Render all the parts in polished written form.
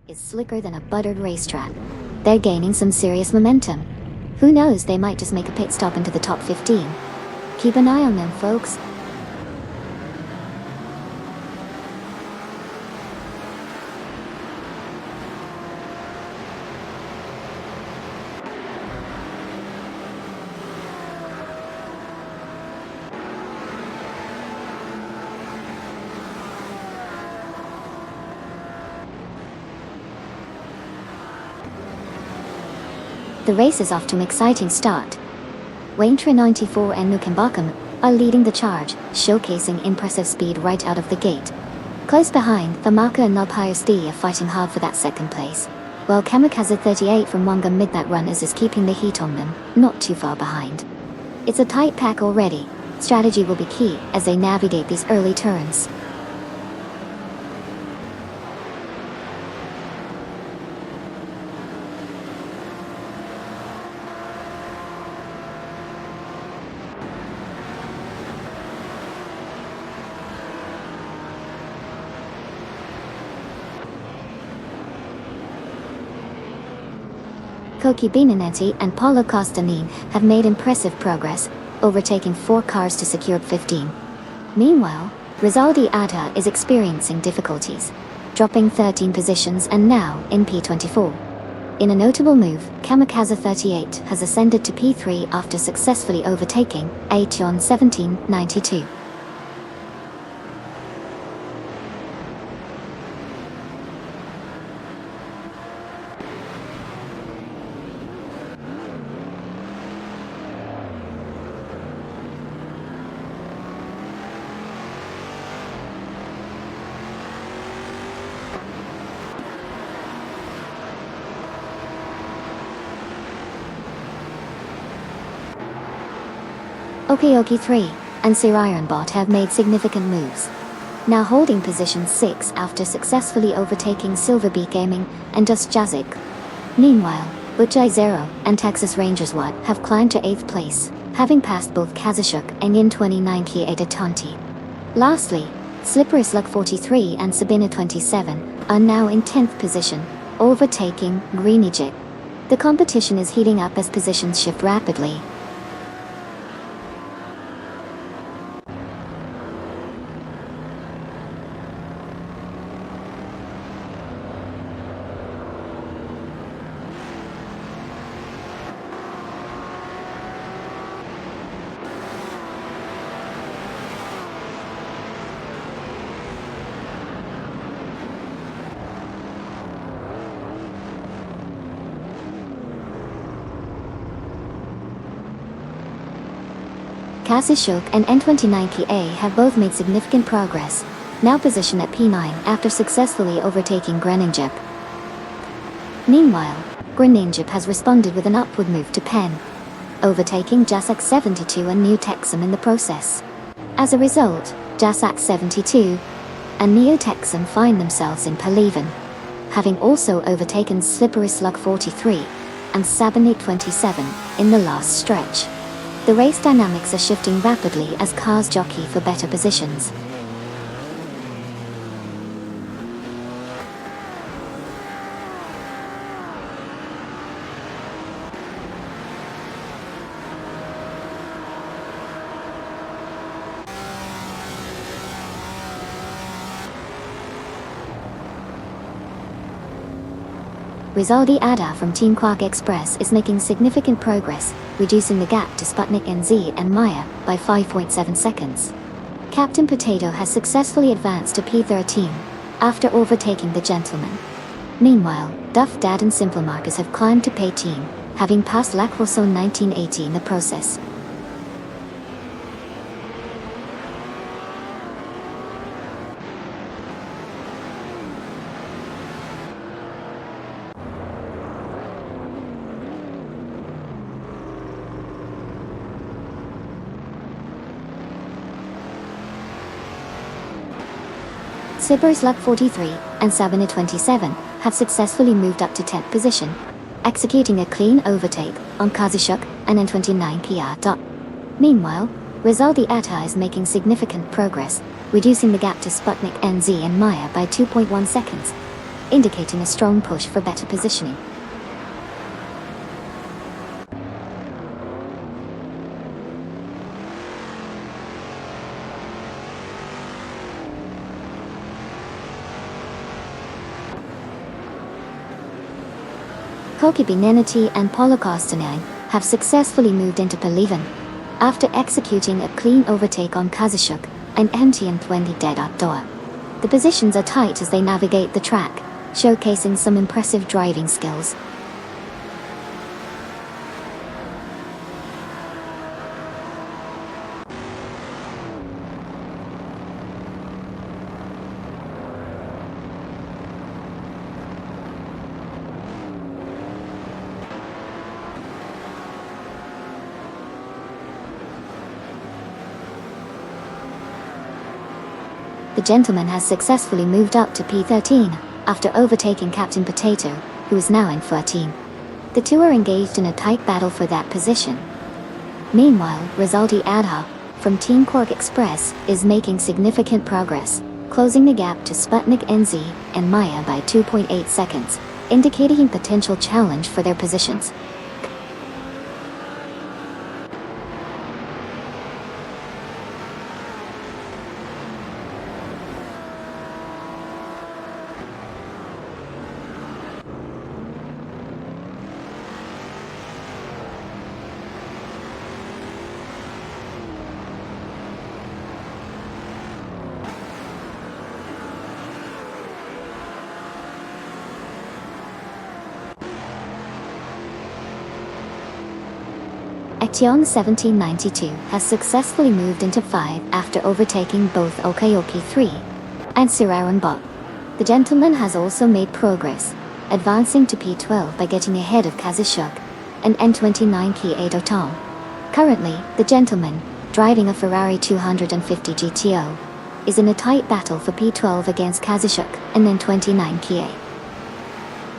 is slicker than a buttered racetrack. They're gaining some serious momentum. Who knows, they might just make a pit stop into the top 15. Keep an eye on them, folks. The race is off to an exciting start. Waintra 94 and Nukambakum are leading the charge, showcasing impressive speed right out of the gate. Close behind, Famaka and Nobhayasti are fighting hard for that second place, while Kamikaze 38 from Wonga Midnight Runners is keeping the heat on them, not too far behind. It's a tight pack already. Strategy will be key as they navigate these early turns. Koki Binanetti and Paulo Costanin have made impressive progress, overtaking 4 cars to secure 15. Meanwhile, Rizaldi Adha is experiencing difficulties, dropping 13 positions and now in P24. In a notable move, Kamikaze 38 has ascended to P3 after successfully overtaking Aetion 1792. Okeoki 3 and Sir Ironbot have made significant moves, now holding position 6 after successfully overtaking Silverbeak Gaming and Dust Jazik. Meanwhile, Butchai Zero and Texas Rangers Watt have climbed to 8th place, having passed both Kazushuk and Yin 29 Kieda Tonti. Lastly, Slippery Slug 43 and Sabina 27 are now in 10th position, overtaking Greenijit. The competition is heating up as positions shift rapidly. Kazushuk and N29KA have both made significant progress, now positioned at P9 after successfully overtaking Greninjip. Meanwhile, Greninjip has responded with an upward move to Pen, overtaking Jasak 72 and New Texum in the process. As a result, Jasak 72 and Neo Texum find themselves in Peleven, having also overtaken Slippery Slug 43 and Sabinik 27 in the last stretch. The race dynamics are shifting rapidly as cars jockey for better positions. Rizaldi Ada from Team Quark Express is making significant progress, reducing the gap to Sputnik NZ and Maya by 5.7 seconds. Captain Potato has successfully advanced to P13 after overtaking the Gentleman. Meanwhile, Duff Dad and Simple Marcus have climbed to P18, having passed Lacroson 1980 in the process. Slippery Slug 43 and Sabina 27 have successfully moved up to 10th position, executing a clean overtake on Kazushuk and N29 Kia. Meanwhile, Rizaldi Atta is making significant progress, reducing the gap to Sputnik NZ and Maya by 2.1 seconds. indicating a strong push for better positioning. Koki Beninati and Paulo Costanine have successfully moved into P11 after executing a clean overtake on Kazashuk and MTN20 dead outdoor. The positions are tight as they navigate the track, showcasing some impressive driving skills. The gentleman has successfully moved up to P13 after overtaking Captain Potato, who is now in 14. The two are engaged in a tight battle for that position. Meanwhile, Rizaldi Adha from Team Cork Express is making significant progress, closing the gap to Sputnik NZ and Maya by 2.8 seconds, indicating potential challenge for their positions. Etienne 1792 has successfully moved into 5 after overtaking both Okayoki 3 and Siraran Bot. The gentleman has also made progress, advancing to P12 by getting ahead of Kazashuk and N29 Kia Doton. Currently, the gentleman, driving a Ferrari 250 GTO, is in a tight battle for P12 against Kazashuk and N29 Kia,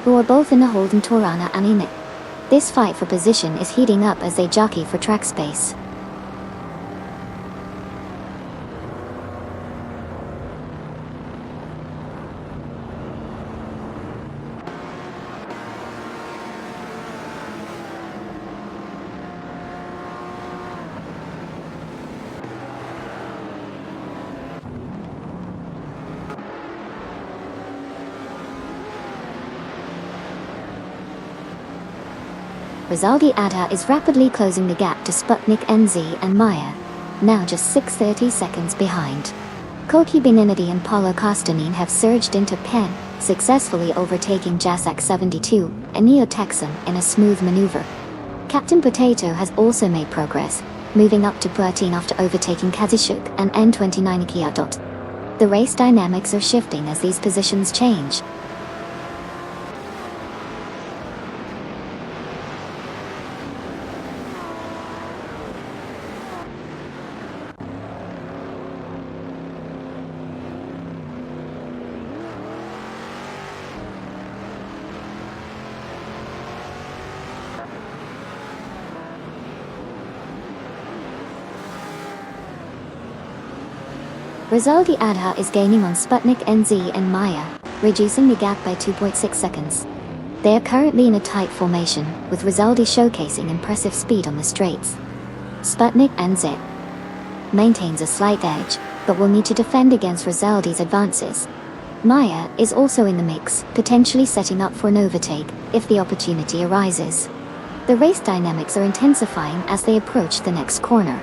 who are both in a Holden Torana Anine. This fight for position is heating up as they jockey for track space. Rizaldi Adha is rapidly closing the gap to Sputnik NZ and Maya, now just 6:30 seconds behind. Koki Beninati and Paulo Costanine have surged into Pen, successfully overtaking Jasak 72 and Neo Texan in a smooth maneuver. Captain Potato has also made progress, moving up to 13 after overtaking Kazashuk and N29 Kia Dot. The race dynamics are shifting as these positions change. Rizaldi Adha is gaining on Sputnik NZ and Maya, reducing the gap by 2.6 seconds. They are currently in a tight formation, with Rizaldi showcasing impressive speed on the straights. Sputnik NZ maintains a slight edge, but will need to defend against Rizaldi's advances. Maya is also in the mix, potentially setting up for an overtake, if the opportunity arises. The race dynamics are intensifying as they approach the next corner.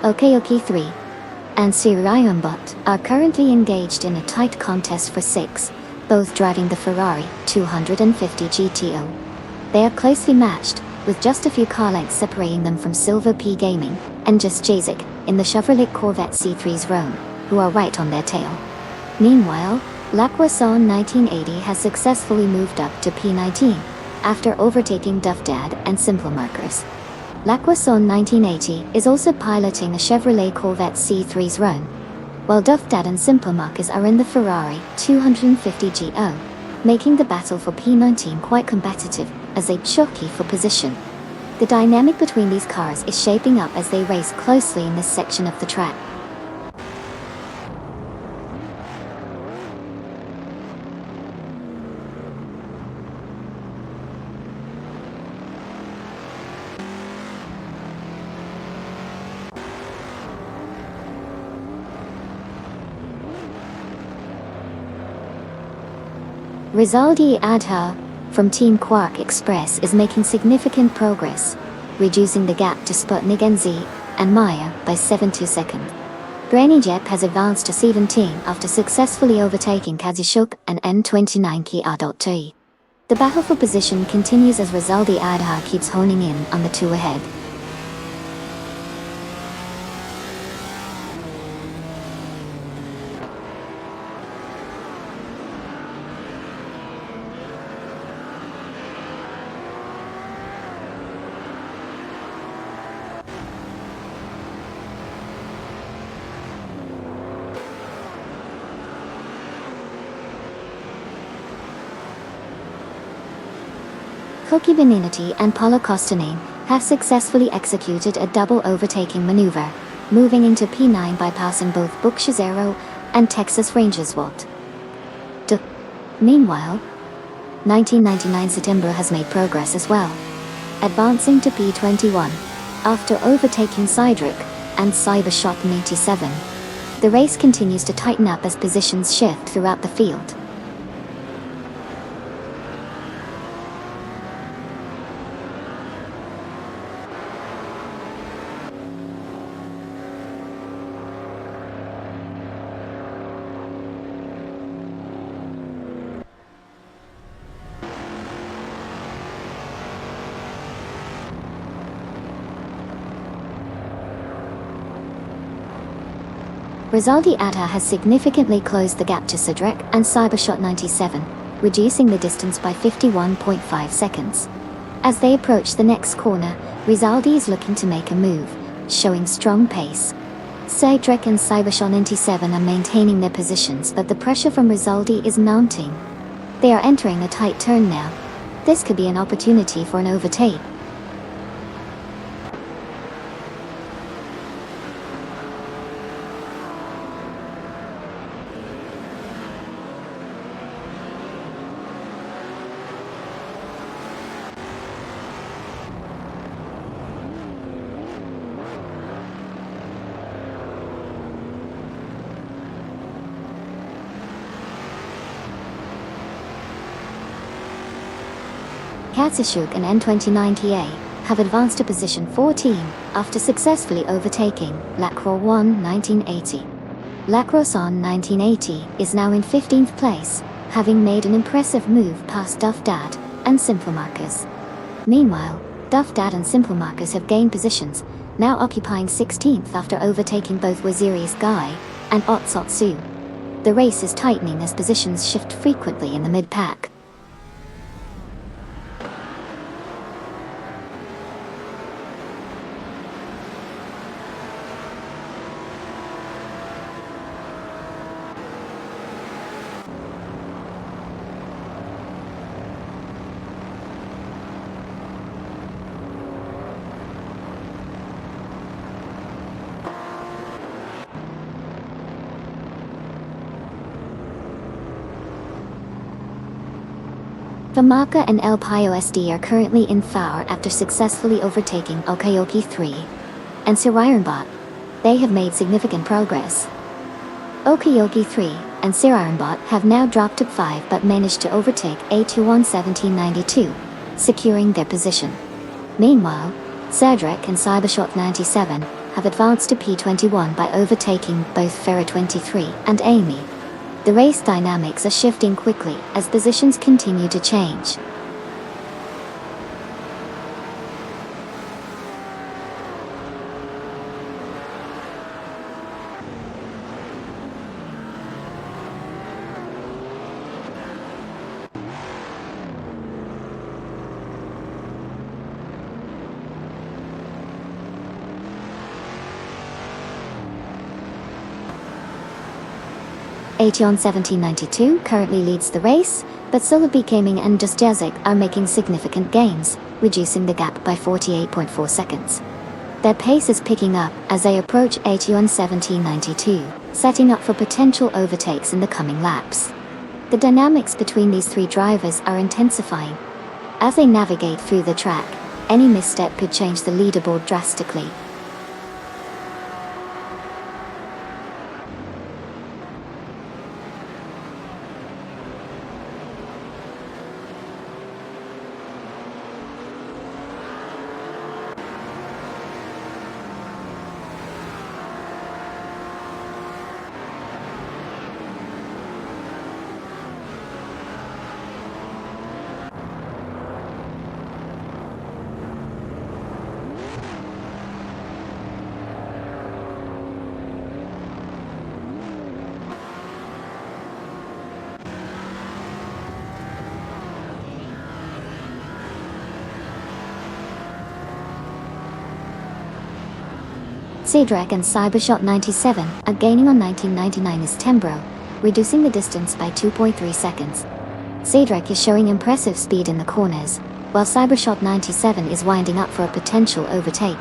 Okayoki 3 and Sirayambot are currently engaged in a tight contest for 6, both driving the Ferrari 250 GTO. They are closely matched, with just a few car lengths separating them from Silver P Gaming and just Jazik in the Chevrolet Corvette C3's Rome, who are right on their tail. Meanwhile, La Croissant 1980 has successfully moved up to P19 after overtaking Duff Dad and Simple Markers. La Croissant 1980 is also piloting a Chevrolet Corvette C3's Rome, while Duff Dad and Simple Markers are in the Ferrari 250 GO, making the battle for P19 quite competitive as they jockey for position. The dynamic between these cars is shaping up as they race closely in this section of the track. Rizaldi Adha from Team Quark Express is making significant progress, reducing the gap to Sputnik NZ and Maya by 7 seconds. Granijep has advanced to 17 after successfully overtaking Kazishuk and N29 Kia.T. The battle for position continues as Rizaldi Adha keeps honing in on the two ahead. Koki Beninati and Paolo Costanin have successfully executed a double overtaking maneuver, moving into P9 by passing both Buckshazero and Texas Rangers Watt. Meanwhile, 1999 September has made progress as well, advancing to P21 after overtaking Cydric and Cybershot 87. The race continues to tighten up as positions shift throughout the field. Rizaldi Adha has significantly closed the gap to Cedric and Cybershot 97, reducing the distance by 51.5 seconds. As they approach the next corner, Rizaldi is looking to make a move, showing strong pace. Cedric and Cybershot 97 are maintaining their positions, but the pressure from Rizaldi is mounting. They are entering a tight turn now. This could be an opportunity for an overtake. Katsashuk and N29 Kia have advanced to position 14 after successfully overtaking Lacroix 1980. Lacroixon 1980 is now in 15th place, having made an impressive move past Duff Dad and Simple Markers. Meanwhile, Duff Dad and Simple Markers have gained positions, now occupying 16th after overtaking both Waziri's Guy and Otsotsu. The race is tightening as positions shift frequently in the mid-pack. Famaka and El Payo SD are currently in Faur after successfully overtaking Okayoki 3 and Sirironbot. They have made significant progress. Okayoki 3 and Sirironbot have now dropped to 5 but managed to overtake A21 1792, securing their position. Meanwhile, Cedric and Cybershot 97 have advanced to P21 by overtaking both Ferra 23 and Amy. The race dynamics are shifting quickly as positions continue to change. Ateon 1792 currently leads the race, but Silverbeak Gaming and Just Jazik are making significant gains, reducing the gap by 48.4 seconds. Their pace is picking up as they approach Ateon 1792, setting up for potential overtakes in the coming laps. The dynamics between these three drivers are intensifying. As they navigate through the track, any misstep could change the leaderboard drastically. Cedric and Cybershot 97 are gaining on 1999's Tembro, reducing the distance by 2.3 seconds. Cedric is showing impressive speed in the corners, while Cybershot 97 is winding up for a potential overtake.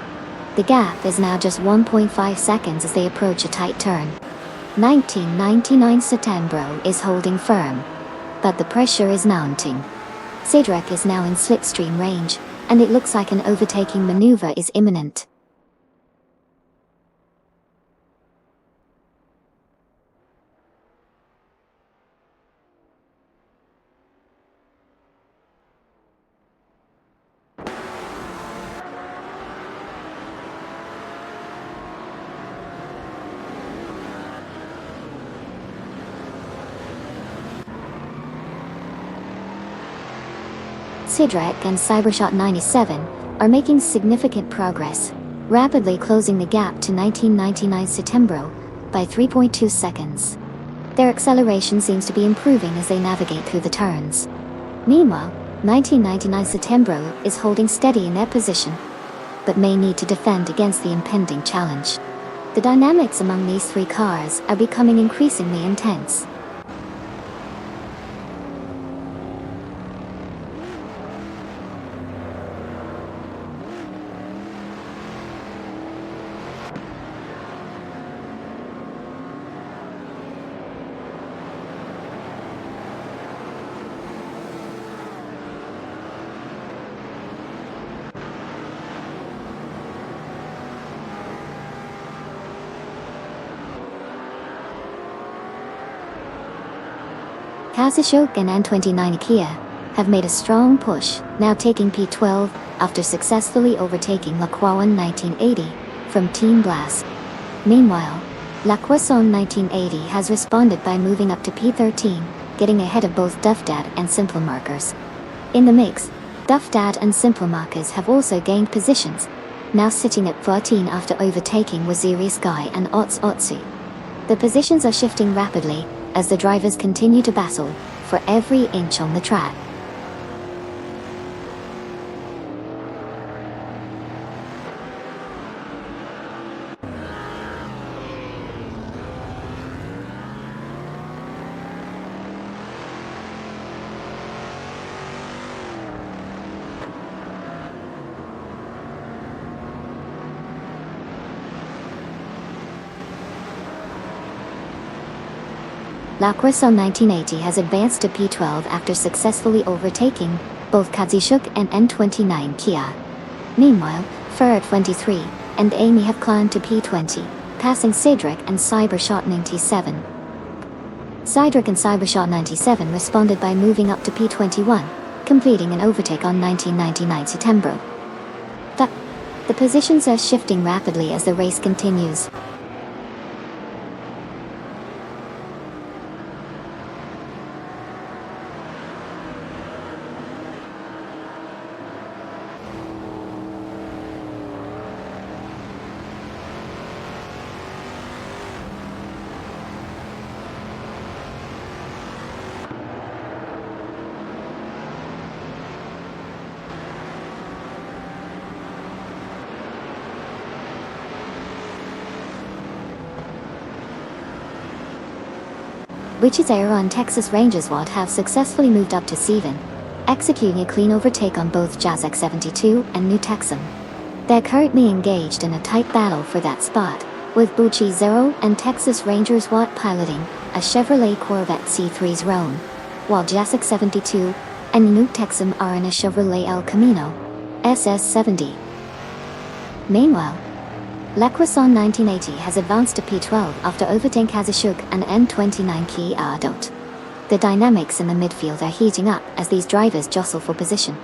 The gap is now just 1.5 seconds as they approach a tight turn. 1999's Tembro is holding firm, but the pressure is mounting. Cedric is now in slipstream range, and it looks like an overtaking maneuver is imminent. Cedric and Cybershot 97 are making significant progress, rapidly closing the gap to 1999's Tembro by 3.2 seconds. Their acceleration seems to be improving as they navigate through the turns. Meanwhile, 1999's Tembro is holding steady in their position, but may need to defend against the impending challenge. The dynamics among these three cars are becoming increasingly intense. Kazushok and N29 Kia have made a strong push, now taking P12 after successfully overtaking Laquawan 1980 from Team Blast. Meanwhile, Laquason 1980 has responded by moving up to P13, getting ahead of both Duffdad and Simple Markers. In the mix, Duffdad and Simple Markers have also gained positions, now sitting at 14 after overtaking Waziri Sky and Ots Otsu. The positions are shifting rapidly as the drivers continue to battle for every inch on the track. Laquason 1980 has advanced to P12 after successfully overtaking both Kazushuk and N29 Kia. Meanwhile, Fur 23 and Amy have climbed to P20, passing Cedric and Cybershot 97. Cedric and Cybershot 97 responded by moving up to P21, completing an overtake on 1999 September. The positions are shifting rapidly as the race continues. which is Aero and Texas Rangers would have successfully moved up to 7, executing a clean overtake on both Jazek 72 and New Texan. They're currently engaged in a tight battle for that spot, with Bucci 0 and Texas Rangers Watt piloting a Chevrolet Corvette C3's Roan, while Jazek 72 and New Texan are in a Chevrolet El Camino SS70. Meanwhile, Le Croissant 1980 has advanced to P12 after overtaking Kazashuk and N29 Kia Adot. The dynamics in the midfield are heating up as these drivers jostle for position.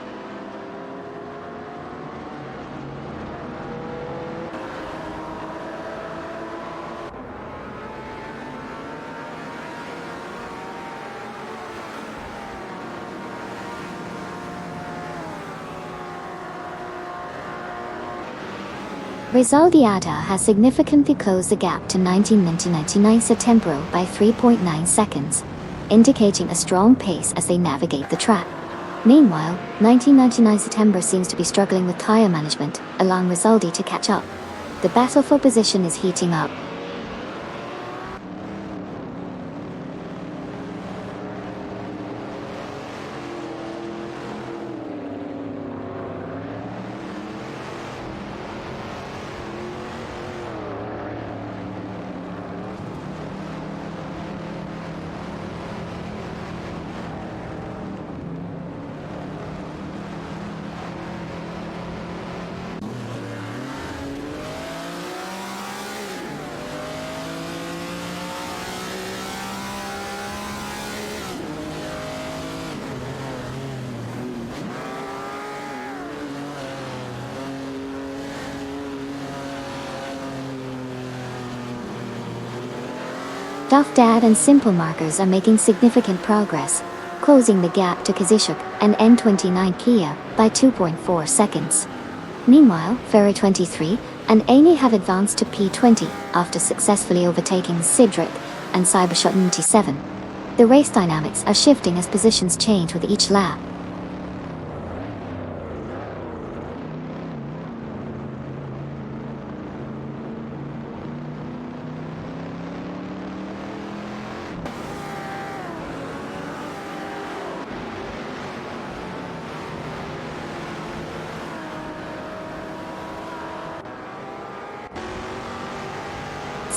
Resultado has significantly closed the gap to 1999 Settembre by 3.9 seconds, indicating a strong pace as they navigate the track. Meanwhile, 1999 Settembre seems to be struggling with tire management, allowing Resuldi to catch up. The battle for position is heating up. Duff Dad and Simple Markers are making significant progress, closing the gap to Kazishuk and N29 Kia by 2.4 seconds. Meanwhile, Ferry 23 and Amy have advanced to P20 after successfully overtaking Sidrick and Cybershot 97. The race dynamics are shifting as positions change with each lap.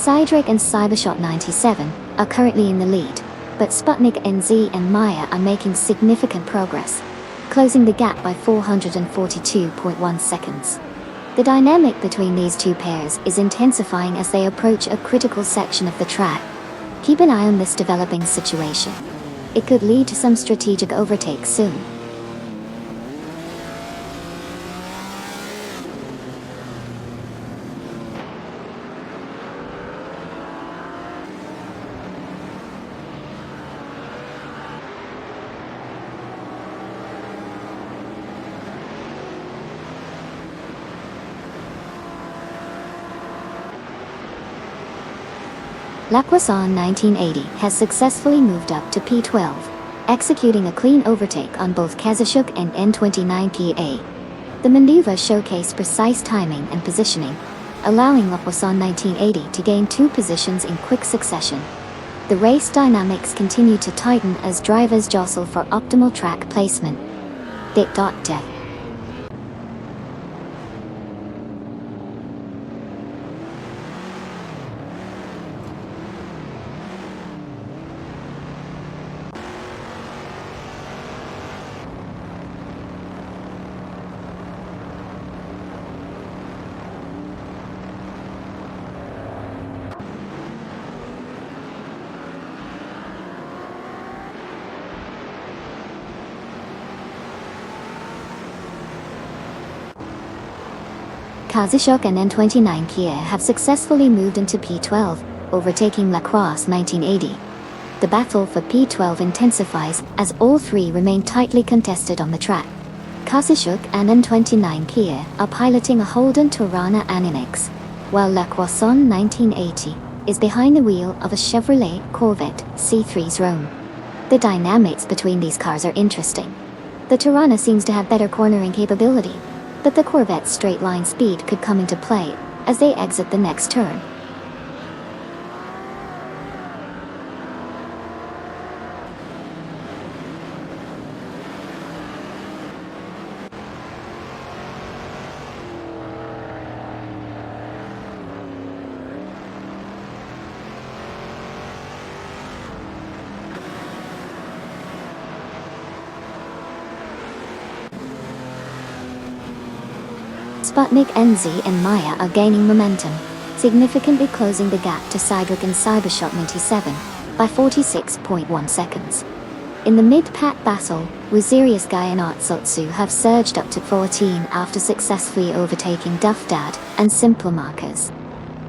Sidrick and Cybershot 97 are currently in the lead, but Sputnik NZ and Maya are making significant progress, closing the gap by 442.1 seconds. The dynamic between these two pairs is intensifying as they approach a critical section of the track. Keep an eye on this developing situation. It could lead to some strategic overtakes soon. Le Croissant 1980 has successfully moved up to P12, executing a clean overtake on both Kazashuk and N29 Kia. The maneuver showcased precise timing and positioning, allowing Le Croissant 1980 to gain 2 positions in quick succession. The race dynamics continue to tighten as drivers jostle for optimal track placement. Bit.dev. Kazashuk and N29 Kia have successfully moved into P12, overtaking Le Croissant 1980. The battle for P12 intensifies as all three remain tightly contested on the track. Kazashuk and N29 Kia are piloting a Holden Torana Annex, while Le Croissant 1980 is behind the wheel of a Chevrolet Corvette C3's Roan. The dynamics between these cars are interesting. The Torana seems to have better cornering capability, but the Corvette's straight-line speed could come into play as they exit the next turn. Sputnik NZ and Maya are gaining momentum, significantly closing the gap to Cydric and Cybershot 97 by 46.1 seconds. In the mid-pack battle, Wazirius Guy and Artsotsu have surged up to 14 after successfully overtaking Duff Dad and Simple Markers.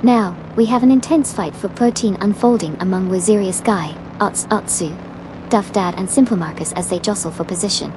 Now, we have an intense fight for P13 unfolding among Wazirius Guy, Artsotsu, Duff Dad and Simple Markers as they jostle for position.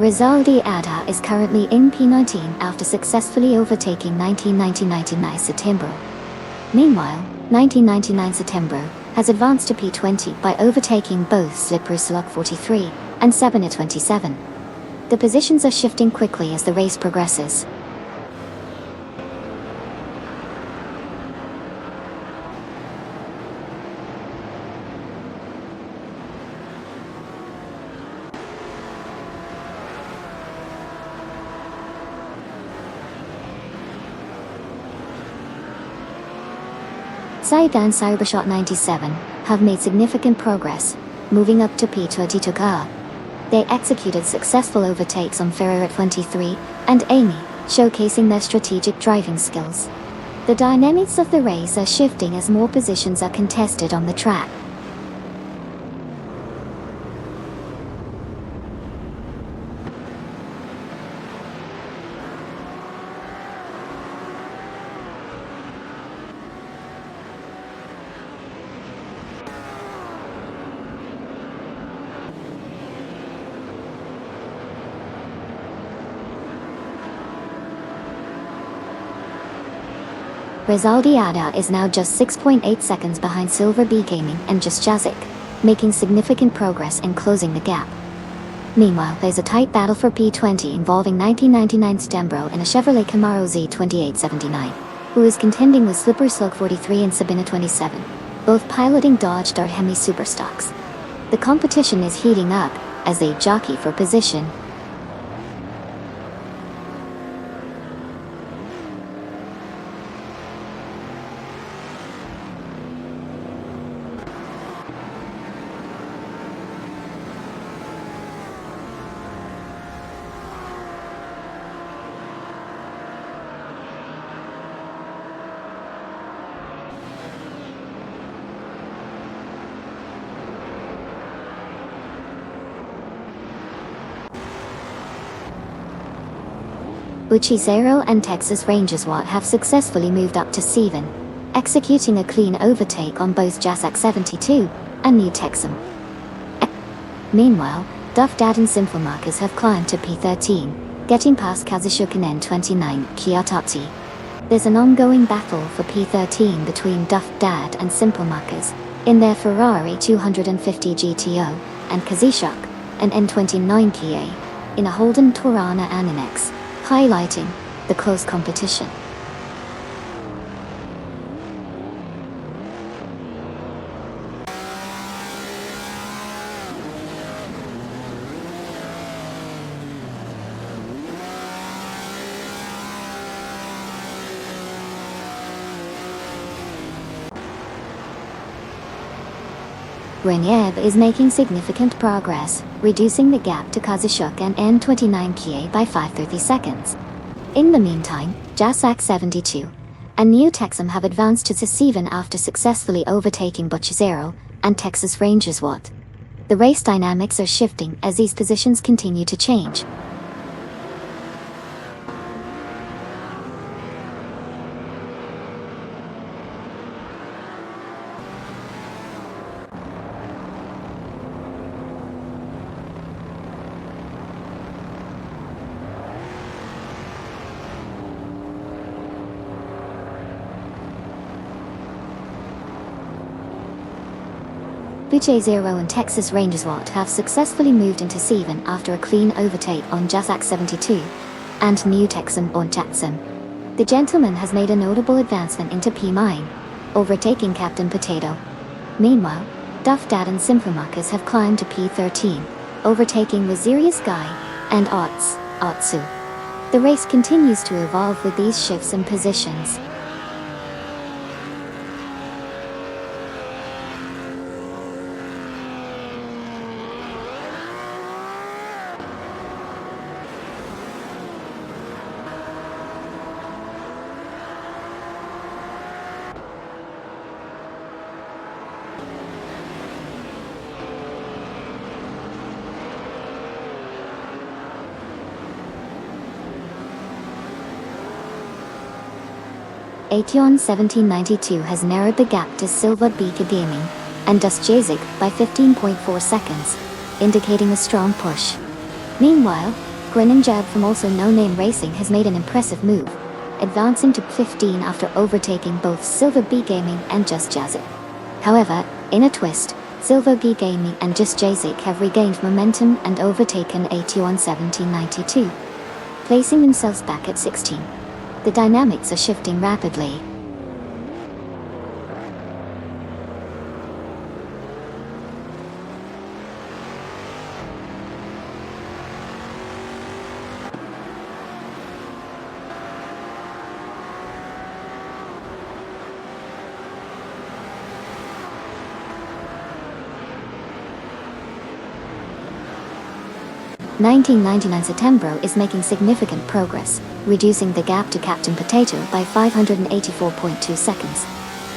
Rizaldi Ada is currently in P19 after successfully overtaking 1999 September. Meanwhile, 1999 September has advanced to P20 by overtaking both Slippery Slug 43 and Sabina 27. The positions are shifting quickly as the race progresses. Saida and Cybershot 97 have made significant progress, moving up to P22. They executed successful overtakes on Ferrer at 23 and Amy, showcasing their strategic driving skills. The dynamics of the race are shifting as more positions are contested on the track. Rizaldi Ada is now just 6.8 seconds behind Silver Bee Gaming and Just Jazik, making significant progress in closing the gap. Meanwhile, there's a tight battle for P20 involving 1999 Stembro and a Chevrolet Camaro Z2879, who is contending with Slippery Slug 43 and Sabina 27, both piloting Dodge Dart Hemi Superstocks. The competition is heating up as they jockey for position. Uchi Zero and Texas Rangers Watt have successfully moved up to 7, executing a clean overtake on both Jasak 72 and New Texan. Meanwhile, Duff Dad and Simple Markers have climbed to P13, getting past Kazushuk and N29 Kiyotati. There's an ongoing battle for P13 between Duff Dad and Simple Markers in their Ferrari 250 GTO and Kazushuk and N29 Kia in a Holden Torana Animex, highlighting the close competition. Grenyev is making significant progress, reducing the gap to Kazushuk and N29 Kia by 530 seconds. In the meantime, Jasak 72 and New Texan have advanced to C7 after successfully overtaking Butch Zero and Texas Rangers Watt. The race dynamics are shifting as these positions continue to change. Buche Zero and Texas Rangers Watt have successfully moved into 7 after a clean overtake on Jasak 72 and New Texan on Jackson. The gentleman has made a notable advancement into P9, overtaking Captain Potato. Meanwhile, Duff Dad and Simple Markers have climbed to P13, overtaking Wazirius Guy, and Otsu. The race continues to evolve with these shifts in positions. Ateon 1792 has narrowed the gap to Silva Beaker Gaming and Dus Jazik by 15.4 seconds, indicating a strong push. Meanwhile, Grin Jab from also No Name Racing has made an impressive move, advancing to 15 after overtaking both Silva B Gaming and Just Jazik. However, in a twist, Silva B Gaming and Just Jazik have regained momentum and overtaken Ateon 1792, placing themselves back at 16. The dynamics are shifting rapidly. September is making significant progress, reducing the gap to Captain Potato by 584.2 seconds.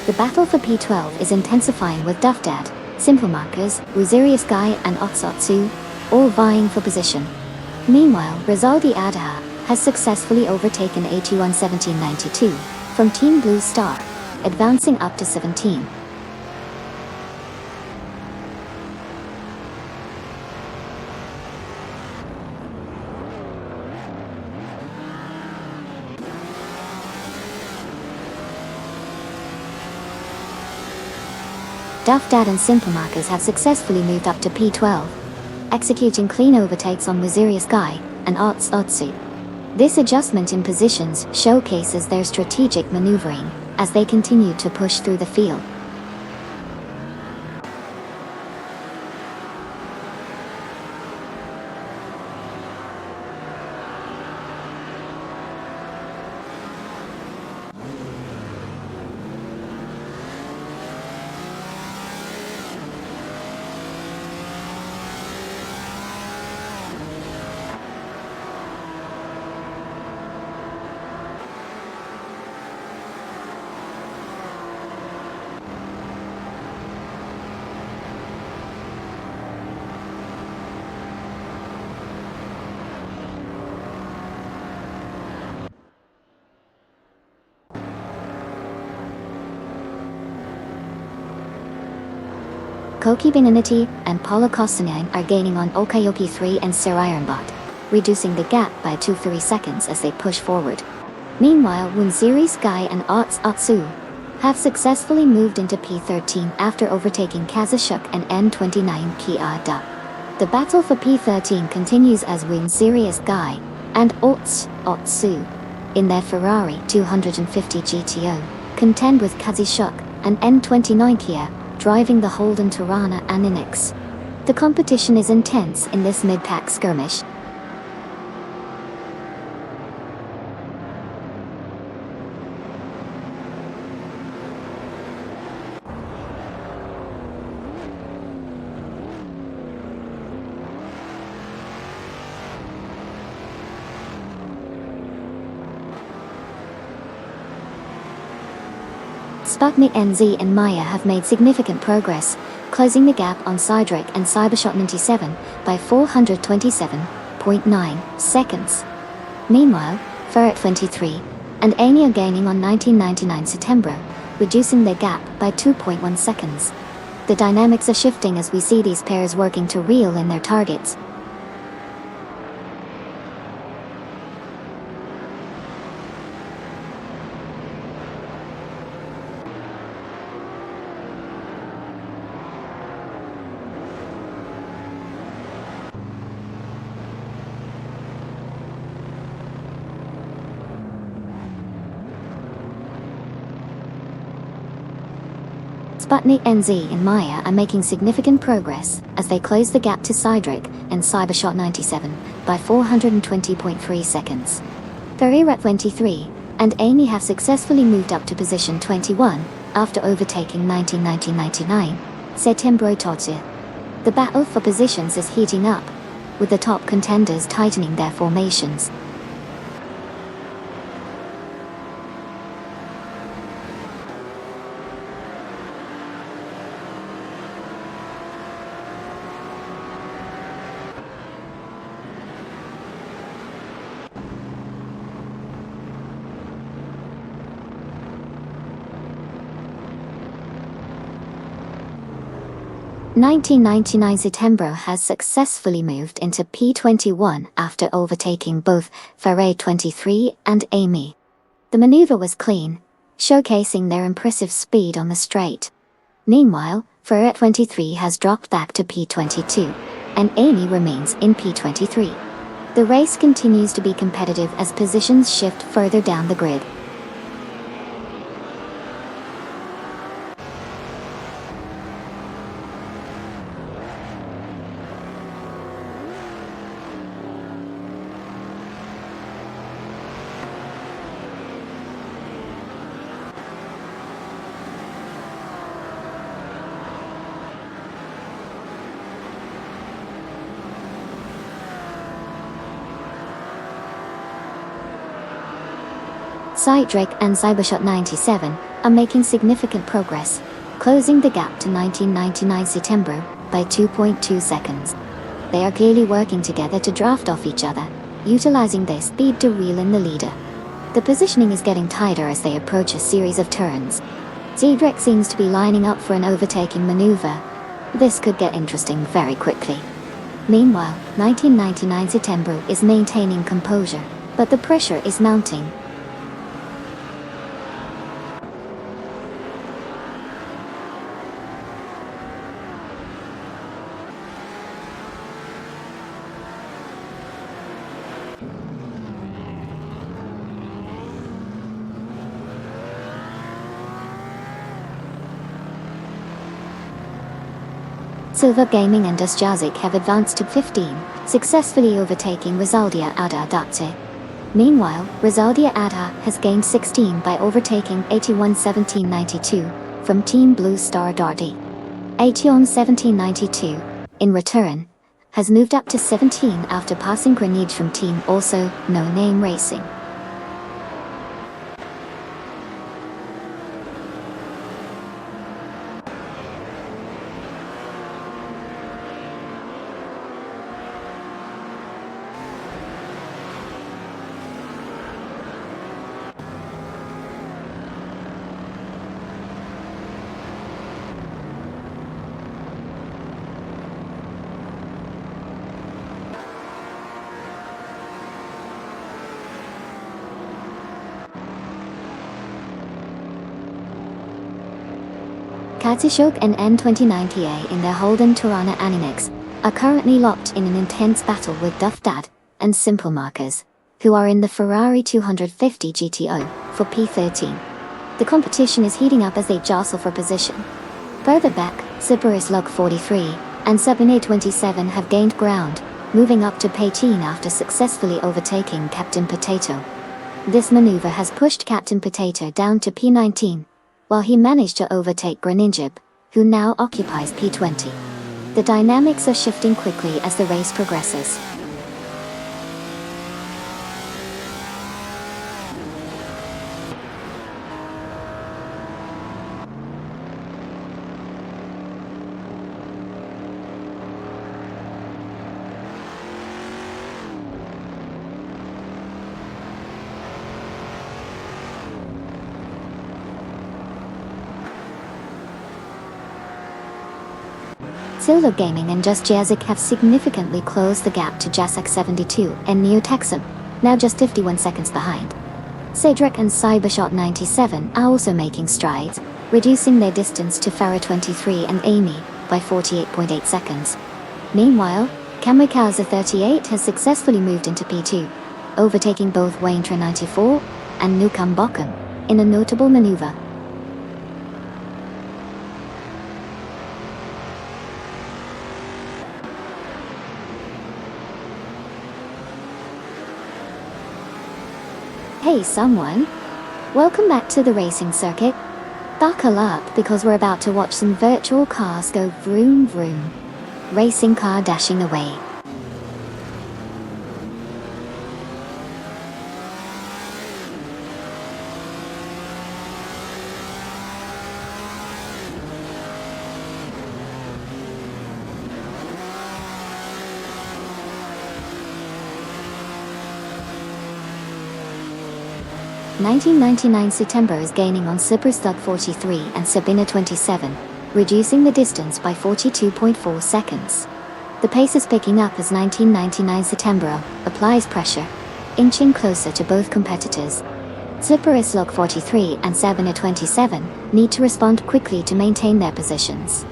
The battle for P12 is intensifying with Duffdad, Simple Markers, Wuzirius Guy and Otsotsu, all vying for position. Meanwhile, Rizaldi Adaha has successfully overtaken AT1 1792 from Team Blue Star, advancing up to 17. Duffdad and Simple Markers have successfully moved up to P12, executing clean overtakes on Wuzirius Guy and Otsu. This adjustment in positions showcases their strategic maneuvering as they continue to push through the field. Koki Beninity and Paula Kostanine are gaining on Okayoki 3 and Sir Ironbot, reducing the gap by 2-3 seconds as they push forward. Meanwhile, Wunziri Sky and Otsu have successfully moved into P13 after overtaking Kazushuk and N29 Kiada. The battle for P13 continues as Wunziri Sky and Otsu in their Ferrari 250 GTO contend with Kazushuk and N29 Kia driving the Holden Tirana and Inix. The competition is intense in this mid-pack skirmish. Sputnik NZ and Maya have made significant progress, closing the gap on Cydric and Cybershot 97 by 427.9 seconds. Meanwhile, Ferret 23 and Anya gaining on 1999 September, reducing their gap by 2.1 seconds. The dynamics are shifting as we see these pairs working to reel in their targets. Sputnik NZ and Maya are making significant progress as they close the gap to Cydric and Cybershot 97 by 420.3 seconds. Ferreira 23 and Amy have successfully moved up to position 21 after overtaking 1999 Setembro Totsi. The battle for positions is heating up, with the top contenders tightening their formations. Setembro has successfully moved into P21 after overtaking both Ferreira 23 and Amy. The maneuver was clean, showcasing their impressive speed on the straight. Meanwhile, Ferreira 23 has dropped back to P22, and Amy remains in P23. The race continues to be competitive as positions shift further down the grid. Cydric and Cybershot 97 are making significant progress, closing the gap to 1999 Setembro by 2.2 seconds. They are clearly working together to draft off each other, utilizing their speed to reel in the leader. The positioning is getting tighter as they approach a series of turns. Cydric seems to be lining up for an overtaking maneuver. This could get interesting very quickly. Meanwhile, 1999 Setembro is maintaining composure, but the pressure is mounting. Silver Gaming and Dusjazic have advanced to 15, successfully overtaking Rizaldia Adha Datse. Meanwhile, Rizaldia Adha has gained 16 by overtaking 81-1792 from Team Blue Star Darty. 81-1792, in return, has moved up to 17 after passing Grenade from Team Also No Name Racing. Katishok and N29PA in their Holden Torana Animex are currently locked in an intense battle with Duffdad and Simple Markers, who are in the Ferrari 250 GTO for P13. The competition is heating up as they jostle for position. Further back, Cyberus Lug 43 and Sabine 27 have gained ground, moving up to P18 after successfully overtaking Captain Potato. This maneuver has pushed Captain Potato down to P19, while he managed to overtake Greninjib, who now occupies P20. The dynamics are shifting quickly as the race progresses. Silver Gaming and Just Jazik have significantly closed the gap to Jasak 72 and Neo Texum, now just 51 seconds behind. Cedric and Cybershot 97 are also making strides, reducing their distance to Farah 23 and Amy by 48.8 seconds. Meanwhile, Kamikaze 38 has successfully moved into P2, overtaking both Waintra 94 and Nukam Bokum in a notable maneuver. Hey someone! Welcome back to the racing circuit. Buckle up because we're about to watch some virtual cars go vroom vroom. Racing car dashing away. (1999) September is gaining on Superslug 43 and Sabina 27, reducing the distance by 42.4 seconds. The pace is picking up as 1999 September applies pressure, inching closer to both competitors. Superslug 43 and Sabina 27 need to respond quickly to maintain their positions.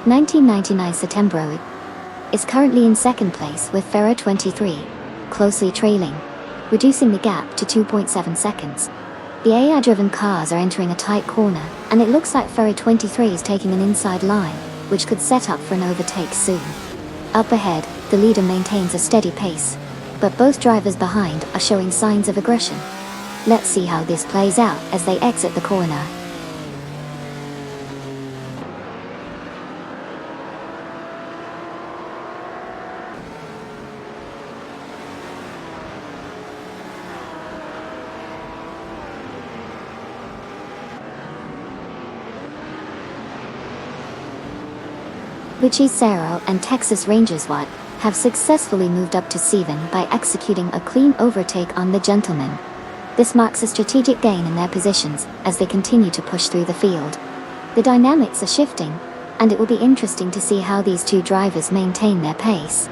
(1999 September is currently in second place with Ferrer 23, closely trailing, reducing the gap to 2.7 seconds. The AI-driven cars are entering a tight corner, and it looks like Ferrer 23 is taking an inside line, which could set up for an overtake soon. Up ahead, the leader maintains a steady pace, but both drivers behind are showing signs of aggression. Let's see how this plays out as they exit the corner. Richie Serrell and Texas Rangers Watt have successfully moved up to 7 by executing a clean overtake on the gentleman. This marks a strategic gain in their positions as they continue to push through the field. The dynamics are shifting, and it will be interesting to see how these two drivers maintain their pace.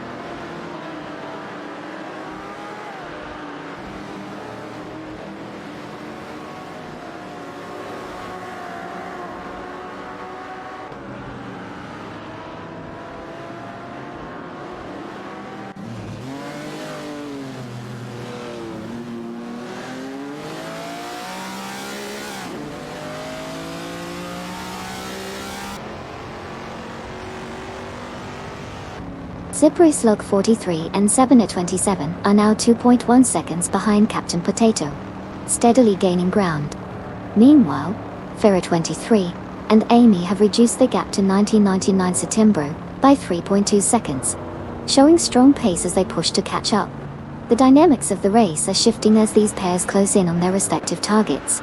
Superslug 43 and Sabina 27 are now 2.1 seconds behind Captain Potato, steadily gaining ground. Meanwhile, Ferrer 23 and Amy have reduced the gap to 1999 September by 3.2 seconds, showing strong pace as they push to catch up. The dynamics of the race are shifting as these pairs close in on their respective targets.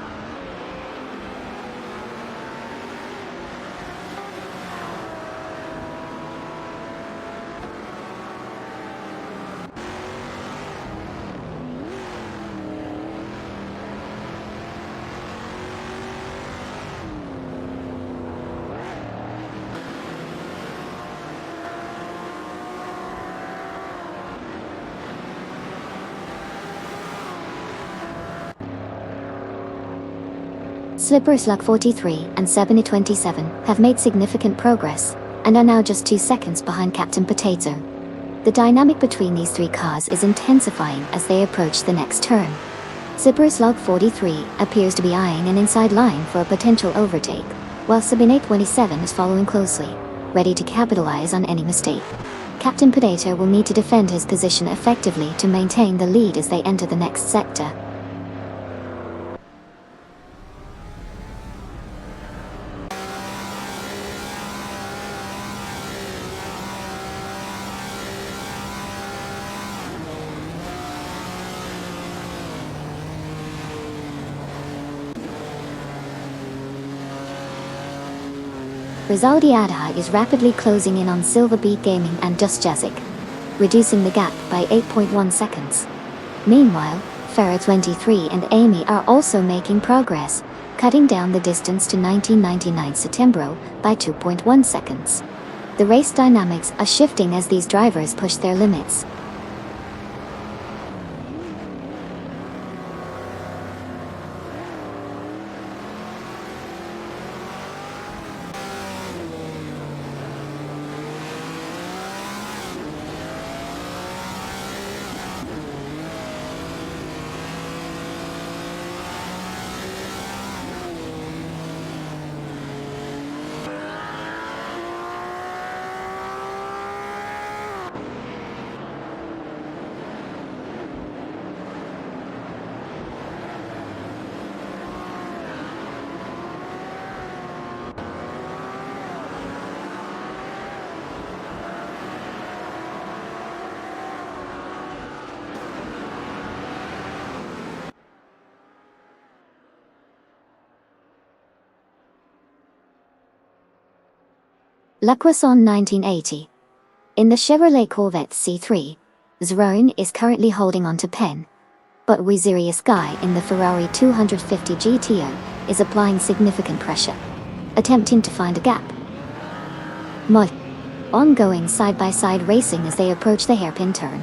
Superslug 43 and Sabina 27 have made significant progress, and are now just 2 seconds behind Captain Potato. The dynamic between these three cars is intensifying as they approach the next turn. Superslug 43 appears to be eyeing an inside line for a potential overtake, while Sabina 27 is following closely, ready to capitalize on any mistake. Captain Potato will need to defend his position effectively to maintain the lead as they enter the next sector. Rizaldi Adha is rapidly closing in on Silverbeak Gaming and Dust Jazik, reducing the gap by 8.1 seconds. Meanwhile, Ferrer 23 and Amy are also making progress, cutting down the distance to 1999 September by 2.1 seconds. The race dynamics are shifting as these drivers push their limits. La Croissant 1980. In the Chevrolet Corvette C3, Zerone is currently holding on to Penn, but Wizerius Guy in the Ferrari 250 GTO is applying significant pressure, attempting to find a gap. Ongoing side-by-side racing as they approach the hairpin turn.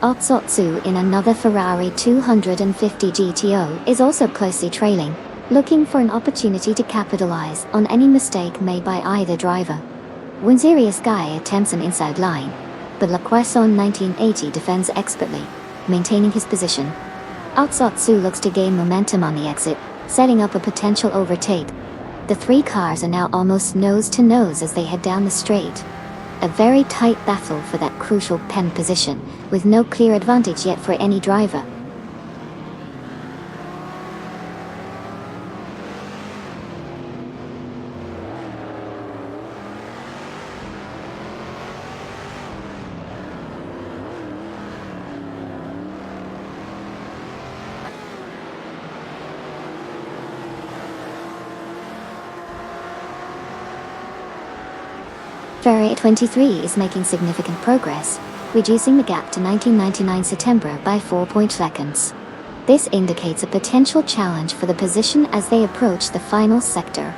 Assetto in another Ferrari 250 GTO is also closely trailing, looking for an opportunity to capitalize on any mistake made by either driver. Wizerius Guy attempts an inside line, but La Croissant 1980 defends expertly, maintaining his position. Assetto looks to gain momentum on the exit, setting up a potential overtake. The three cars are now almost nose-to-nose as they head down the straight. A very tight battle for that crucial Penn position, with no clear advantage yet for any driver. Ferrari 23 is making significant progress, reducing the gap to 1999 September by 4 seconds. This indicates a potential challenge for the position as they approach the final sector.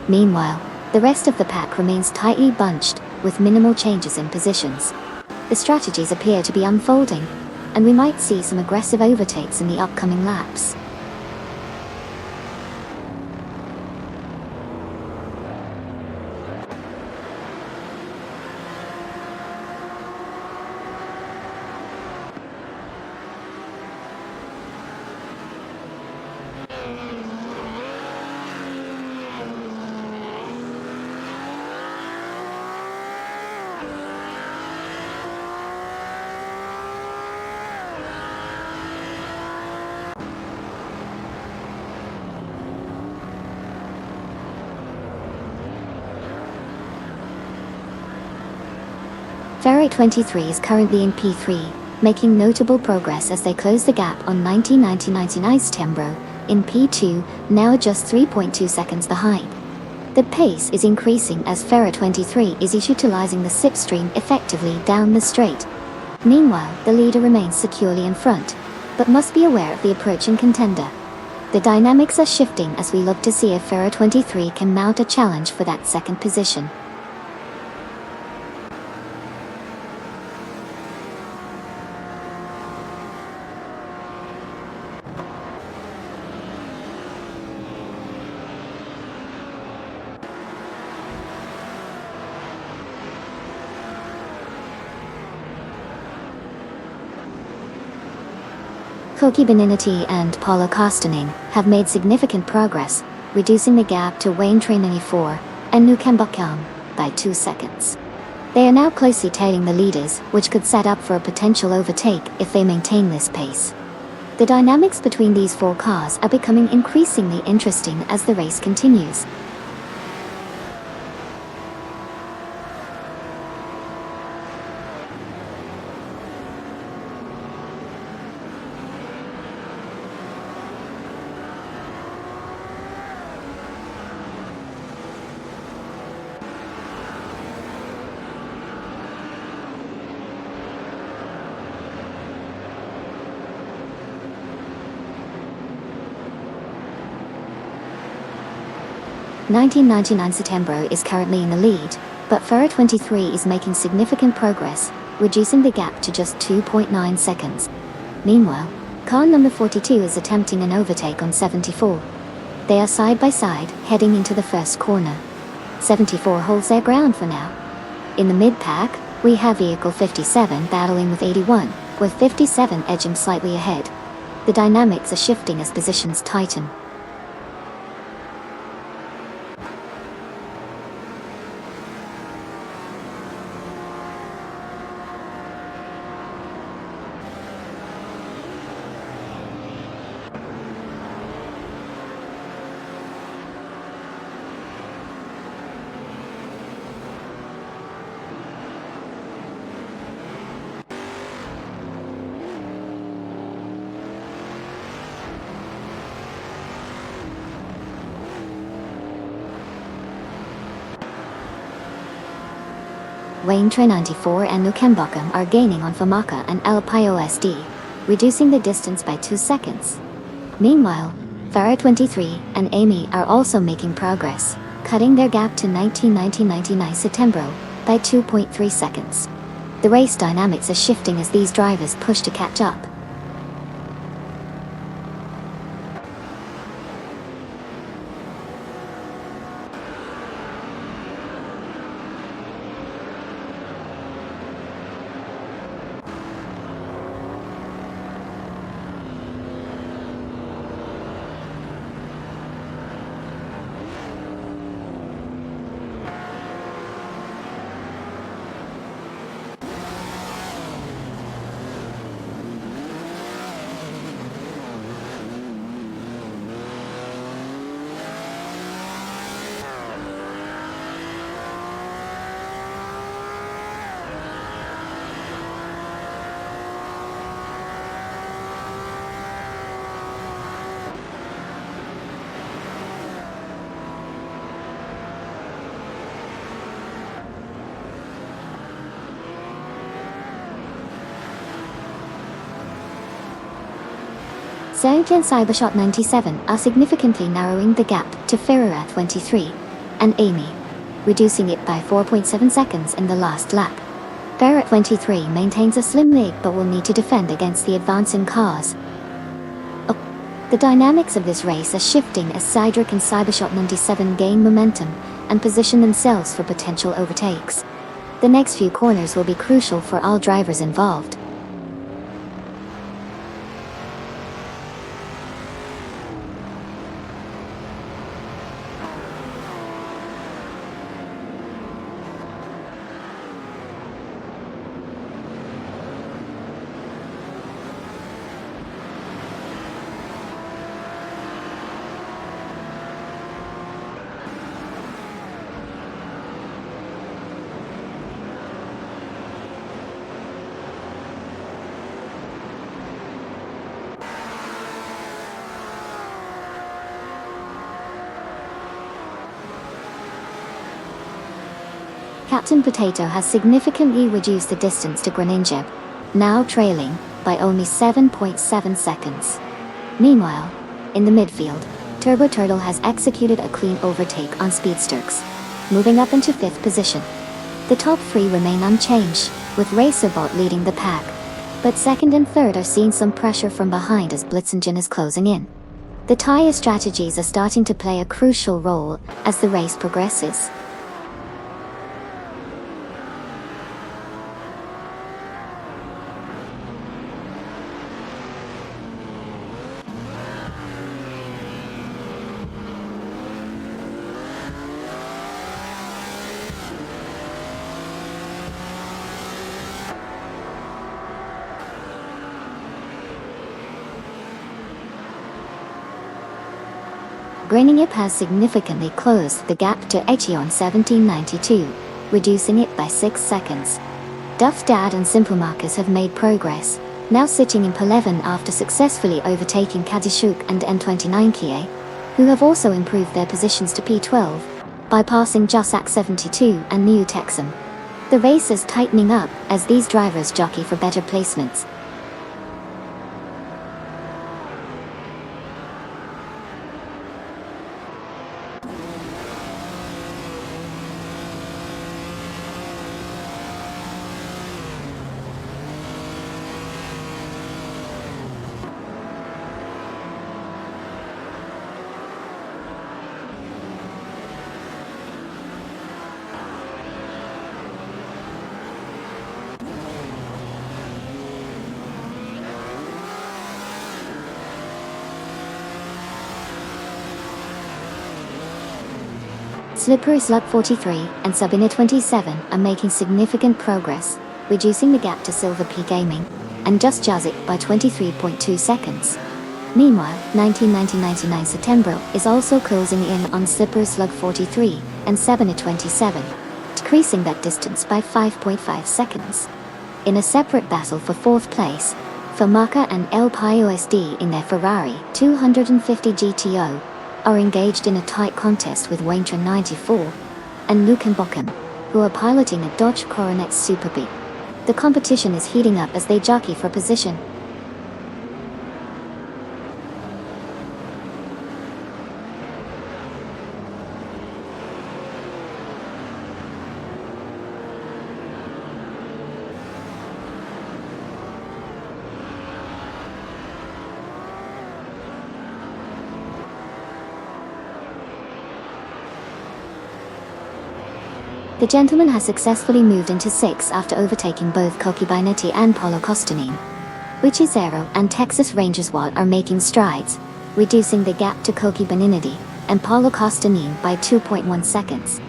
Meanwhile, the rest of the pack remains tightly bunched, with minimal changes in positions. The strategies appear to be unfolding, and we might see some aggressive overtakes in the upcoming laps. Ferrari 23 is currently in P3, making notable progress as they close the gap on 1999 September, in P2, now just 3.2 seconds behind. The pace is increasing as Ferrari 23 is utilizing the slipstream effectively down the straight. Meanwhile, the leader remains securely in front, but must be aware of the approaching contender. The dynamics are shifting as we look to see if Ferrari 23 can mount a challenge for that second position. Koki Beninati and Paulo Kostanin have made significant progress, reducing the gap to Wayne Trainini 4 and Nukambakam by 2 seconds. They are now closely tailing the leaders, which could set up for a potential overtake if they maintain this pace. The dynamics between these four cars are becoming increasingly interesting as the race continues. September is currently in the lead, but Ferrari 23 is making significant progress, reducing the gap to just 2.9 seconds. Meanwhile, car number 42 is attempting an overtake on 74. They are side by side, heading into the first corner. 74 holds their ground for now. In the mid-pack, we have vehicle 57 battling with 81, with 57 edging slightly ahead. The dynamics are shifting as positions tighten. Waintra 94 and Luckenbochem are gaining on Famaka and LPOSD, reducing the distance by 2 seconds. Meanwhile, Farah 23 and Amy are also making progress, cutting their gap to 1999 September by 2.3 seconds. The race dynamics are shifting as these drivers push to catch up. Zerg and Cybershot 97 are significantly narrowing the gap to Farah 23 and Amy, reducing it by 4.7 seconds in the last lap. Farah 23 maintains a slim lead but will need to defend against the advancing cars. The dynamics of this race are shifting as Cydric and Cybershot 97 gain momentum and position themselves for potential overtakes. The next few corners will be crucial for all drivers involved. Captain Potato has significantly reduced the distance to Greninja, now trailing by only 7.7 seconds. Meanwhile, in the midfield, Turbo Turtle has executed a clean overtake on Speedsterks, moving up into 5th position. The top 3 remain unchanged, with Racerbot leading the pack, but 2nd and 3rd are seeing some pressure from behind as Blitzingen is closing in. The tire strategies are starting to play a crucial role as the race progresses. Greninja has significantly closed the gap to Echion 1792, reducing it by 6 seconds. Duff Dad and Simple Marcus have made progress, now sitting in P11 after successfully overtaking Kadishuk and N29 Kie, who have also improved their positions to P12, by passing Jussac 72 and New Texum. The race is tightening up as these drivers jockey for better placements. Slippery Slug 43 and Sabina 27 are making significant progress, reducing the gap to Silver P Gaming and Just Jazik by 23.2 seconds. Meanwhile, 1999 September is also closing in on Slippery Slug 43 and Sabina 27, decreasing that distance by 5.5 seconds. In a separate battle for 4th place, Famaka and LPOSD in their Ferrari 250 GTO are engaged in a tight contest with Waintra 94 and Luckenbochem, who are piloting a Dodge Coronet Super B. The competition is heating up as they jockey for position. The gentleman has successfully moved into 6th after overtaking both Cocchi Binetti and Paolo Costanini. Richie Zero and Texas Rangers Watt are making strides, reducing the gap to Cocchi Binetti and Paolo Costanini by 2.1 seconds.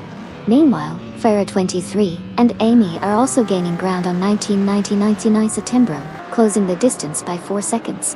Meanwhile, Ferrer 23 and Amy are also gaining ground on 1999 Settembre, closing the distance by 4 seconds.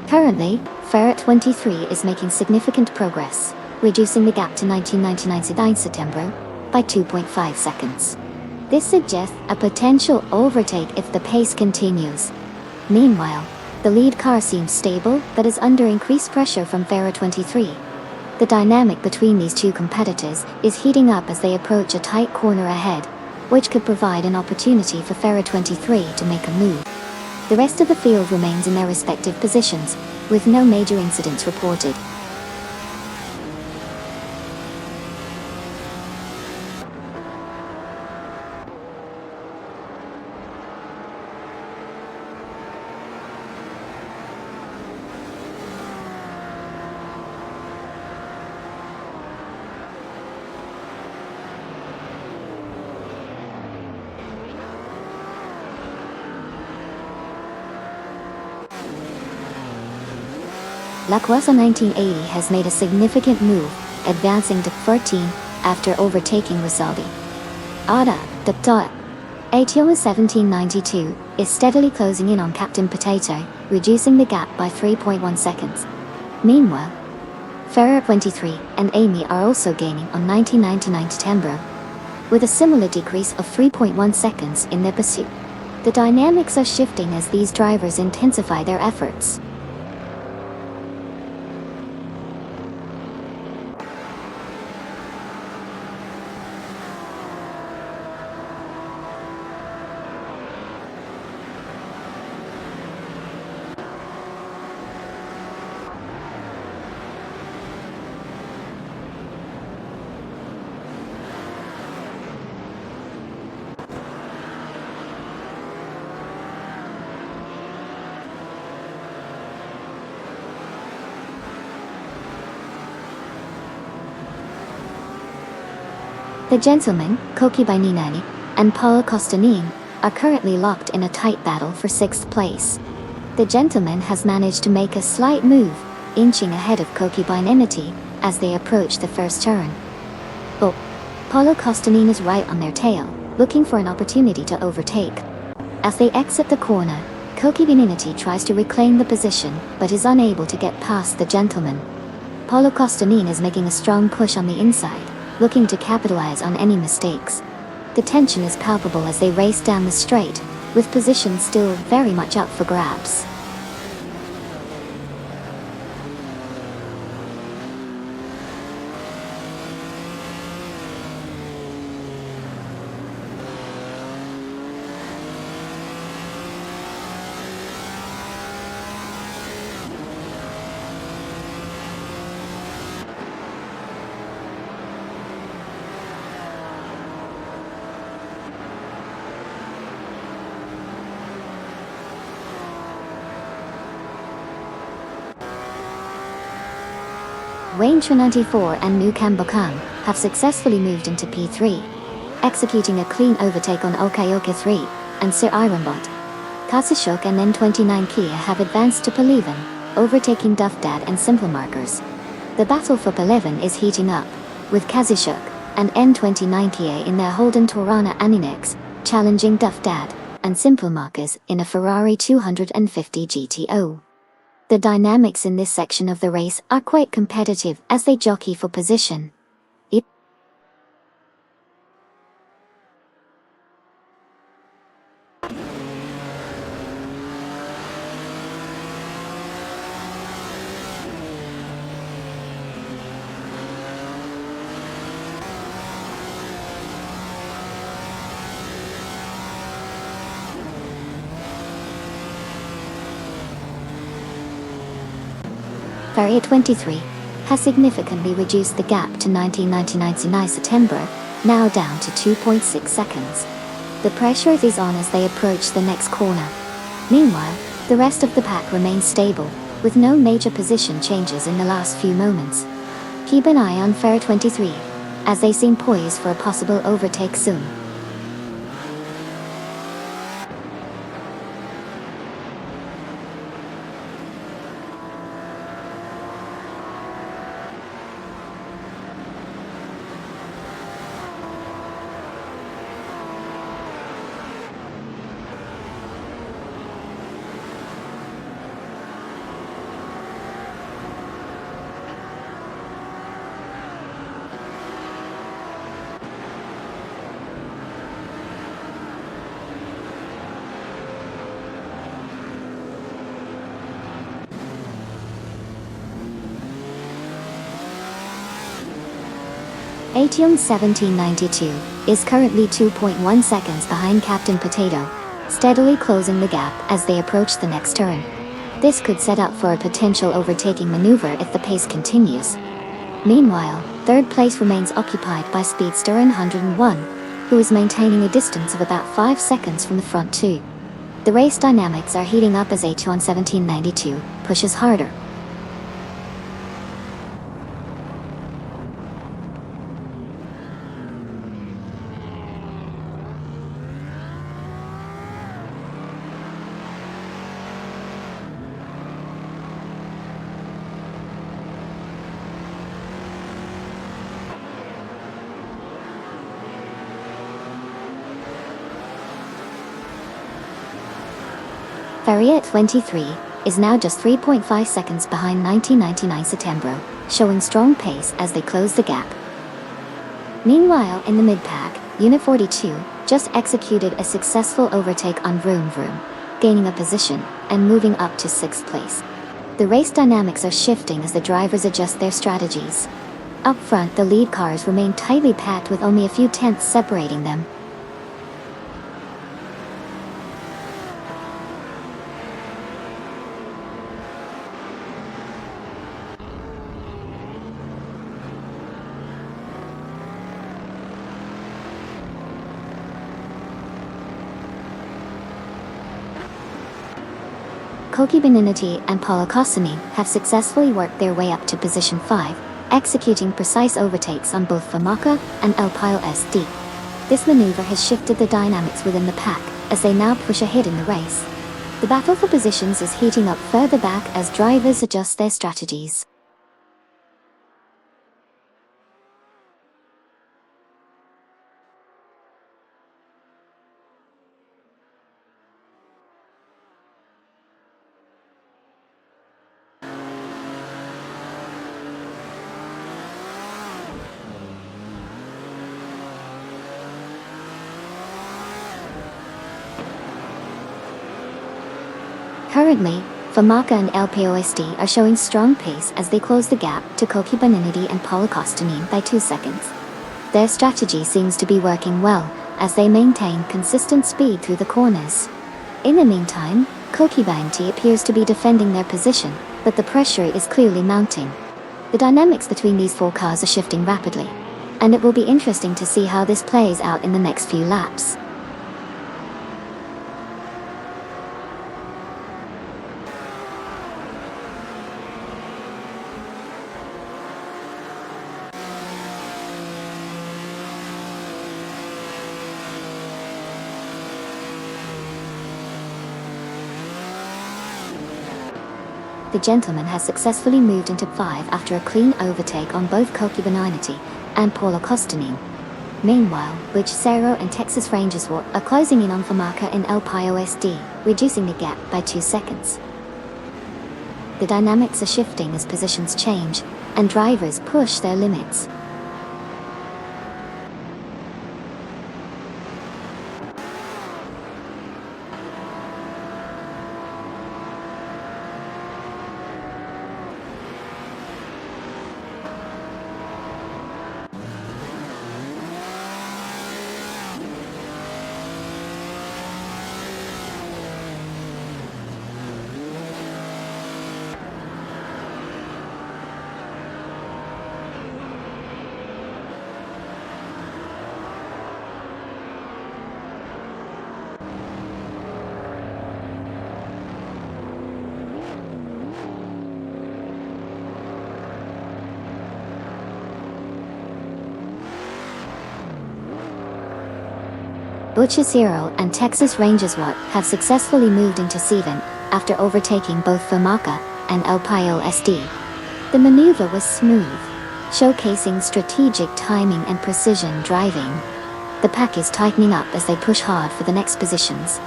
Currently, Ferrer 23 is making significant progress, reducing the gap to 1999 Settembre by 2.5 seconds. This suggests a potential overtake if the pace continues. Meanwhile, the lead car seems stable but is under increased pressure from Ferrer 23. The dynamic between these two competitors is heating up as they approach a tight corner ahead, which could provide an opportunity for Ferrer 23 to make a move. The rest of the field remains in their respective positions, with no major incidents reported. La Corsa 1980 has made a significant move, advancing to 13 after overtaking Risaldi. Ada, the ATO 1792, is steadily closing in on Captain Potato, reducing the gap by 3.1 seconds. Meanwhile, Ferrer 23 and Amy are also gaining on 1999 Settembre, with a similar decrease of 3.1 seconds in their pursuit. The dynamics are shifting as these drivers intensify their efforts. The gentlemen, Cocchi Binetti and Paolo Costanini, are currently locked in a tight battle for 6th place. The gentleman has managed to make a slight move, inching ahead of Cocchi Binetti as they approach the first turn. But Paolo Costanini is right on their tail, looking for an opportunity to overtake. As they exit the corner, Cocchi Binetti tries to reclaim the position but is unable to get past the gentleman. Paolo Costanini is making a strong push on the inside, looking to capitalize on any mistakes. The tension is palpable as they race down the straight, with positions still very much up for grabs. Range 94 and Nukan Bokang have successfully moved into P3, executing a clean overtake on Okayoka 3 and Sir Ironbot. Kasashok and N29 Kia have advanced to P11, overtaking Duff Dad and Simple Markers. The battle for P11 is heating up, with Kazushuk and N2090A in their Holden Torana Aninex, challenging Duff Dad and Simple Markers in a Ferrari 250 GTO. The dynamics in this section of the race are quite competitive as they jockey for position. 23 has significantly reduced the gap to 1999 September, now down to 2.6 seconds. The pressure is on as they approach the next corner. Meanwhile, the rest of the pack remains stable, with no major position changes in the last few moments. Keep an eye on 23, as they seem poised for a possible overtake soon. Ateon 1792 is currently 2.1 seconds behind Captain Potato, steadily closing the gap as they approach the next turn. This could set up for a potential overtaking maneuver if the pace continues. Meanwhile, third place remains occupied by Speedster N101, who is maintaining a distance of about 5 seconds from the front two. The race dynamics are heating up as Ateon 1792 pushes harder. Ferriet 23 is now just 3.5 seconds behind 1999 September, showing strong pace as they close the gap. Meanwhile, in the mid-pack, Unit 42 just executed a successful overtake on Vroom Vroom, gaining a position and moving up to 6th place. The race dynamics are shifting as the drivers adjust their strategies. Up front, the lead cars remain tightly packed with only a few tenths separating them. Koki Beninity and Paolo Costani have successfully worked their way up to position 5, executing precise overtakes on both Famaka and El Pile SD. This maneuver has shifted the dynamics within the pack, as they now push ahead in the race. The battle for positions is heating up further back as drivers adjust their strategies. Currently, Famaka and LPOSD are showing strong pace as they close the gap to Koki Beninity and Paolo Costani by 2 seconds. Their strategy seems to be working well, as they maintain consistent speed through the corners. In the meantime, Koki Beninity appears to be defending their position, but the pressure is clearly mounting. The dynamics between these four cars are shifting rapidly, and it will be interesting to see how this plays out in the next few laps. The gentleman has successfully moved into 5 after a clean overtake on both Koki Beninati and Paolo Costantini. Meanwhile, Butch Cero and Texas Rangers are closing in on Famaka in El Payo SD, reducing the gap by 2 seconds. The dynamics are shifting as positions change, and drivers push their limits. Butcher Cero and Texas Rangers have successfully moved into 7 after overtaking both Famaka and El Payo SD. The maneuver was smooth, showcasing strategic timing and precision driving. The pack is tightening up as they push hard for the next positions.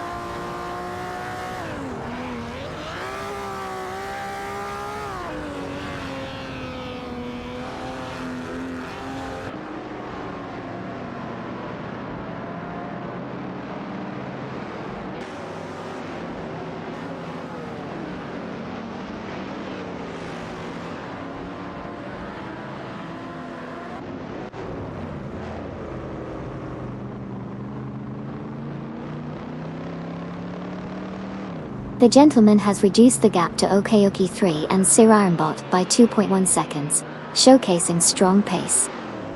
The gentleman has reduced the gap to Okayoki 3 and Sir Ironbot by 2.1 seconds, showcasing strong pace.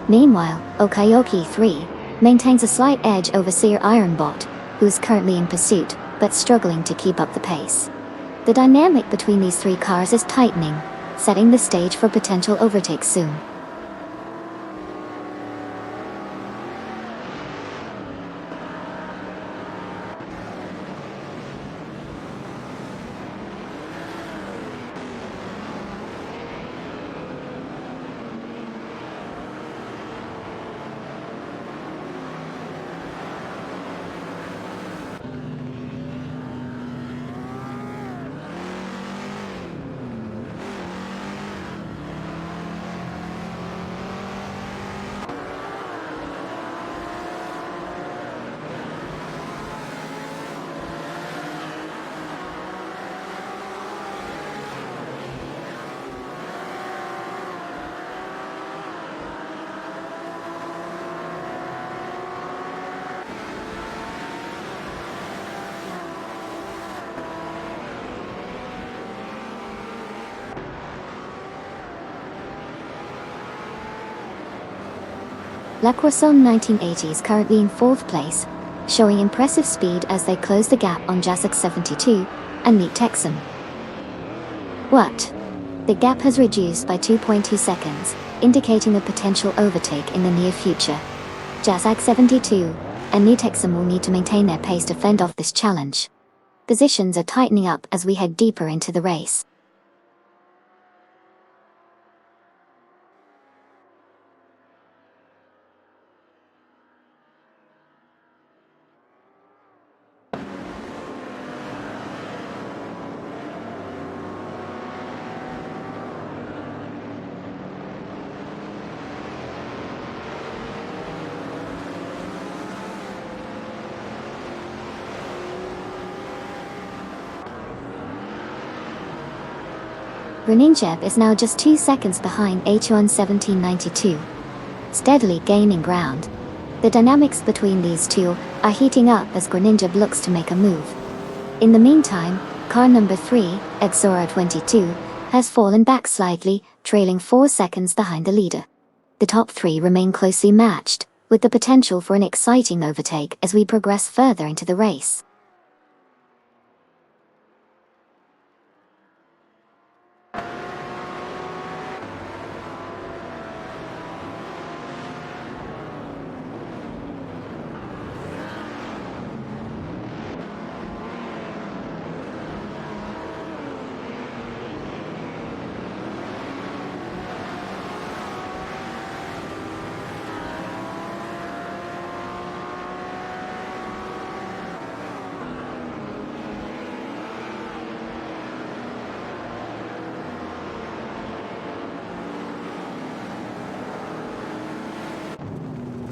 Meanwhile, Okayoki 3 maintains a slight edge over Sir Ironbot, who is currently in pursuit, but struggling to keep up the pace. The dynamic between these 3 cars is tightening, setting the stage for potential overtakes soon. La Croissant 1980 is currently in 4th place, showing impressive speed as they close the gap on Jazek 72 and Neat Texan. What? The gap has reduced by 2.2 seconds, indicating a potential overtake in the near future. Jazek 72 and Neat Texan will need to maintain their pace to fend off this challenge. Positions are tightening up as we head deeper into the race. Groninjev is now just 2 seconds behind H1 1792, steadily gaining ground. The dynamics between these two are heating up as Groninjev looks to make a move. In the meantime, car number 3, Exora 22, has fallen back slightly, trailing 4 seconds behind the leader. The top 3 remain closely matched, with the potential for an exciting overtake as we progress further into the race.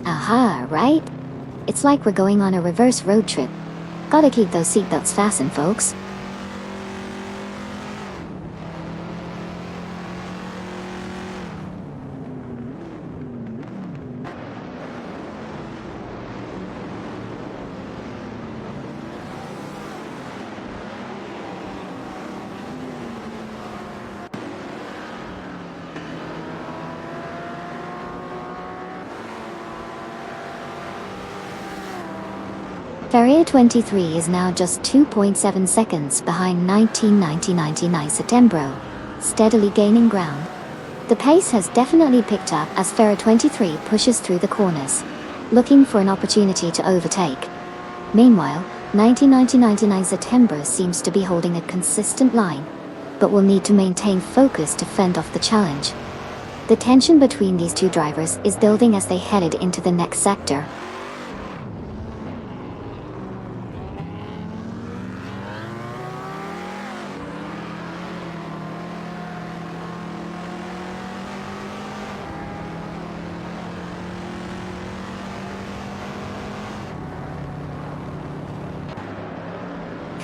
Aha, right? It's like we're going on a reverse road trip. Gotta keep those seatbelts fastened, folks. Ferrier 23 is now just 2.7 seconds behind 1999 Settembro, steadily gaining ground. The pace has definitely picked up as Ferrier 23 pushes through the corners, looking for an opportunity to overtake. Meanwhile, 1999 Settembro seems to be holding a consistent line, but will need to maintain focus to fend off the challenge. The tension between these two drivers is building as they headed into the next sector.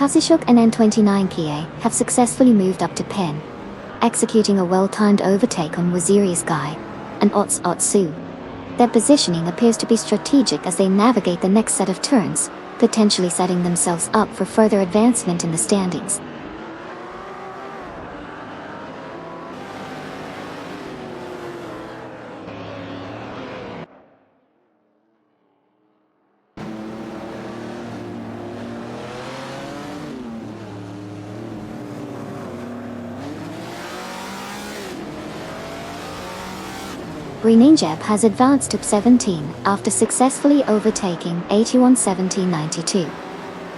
Kasishuk and N29 Kia have successfully moved up to Pen, executing a well-timed overtake on Waziri's Guy and Otsu. Their positioning appears to be strategic as they navigate the next set of turns, potentially setting themselves up for further advancement in the standings. Greninjeb has advanced to 17 after successfully overtaking 81-17-92.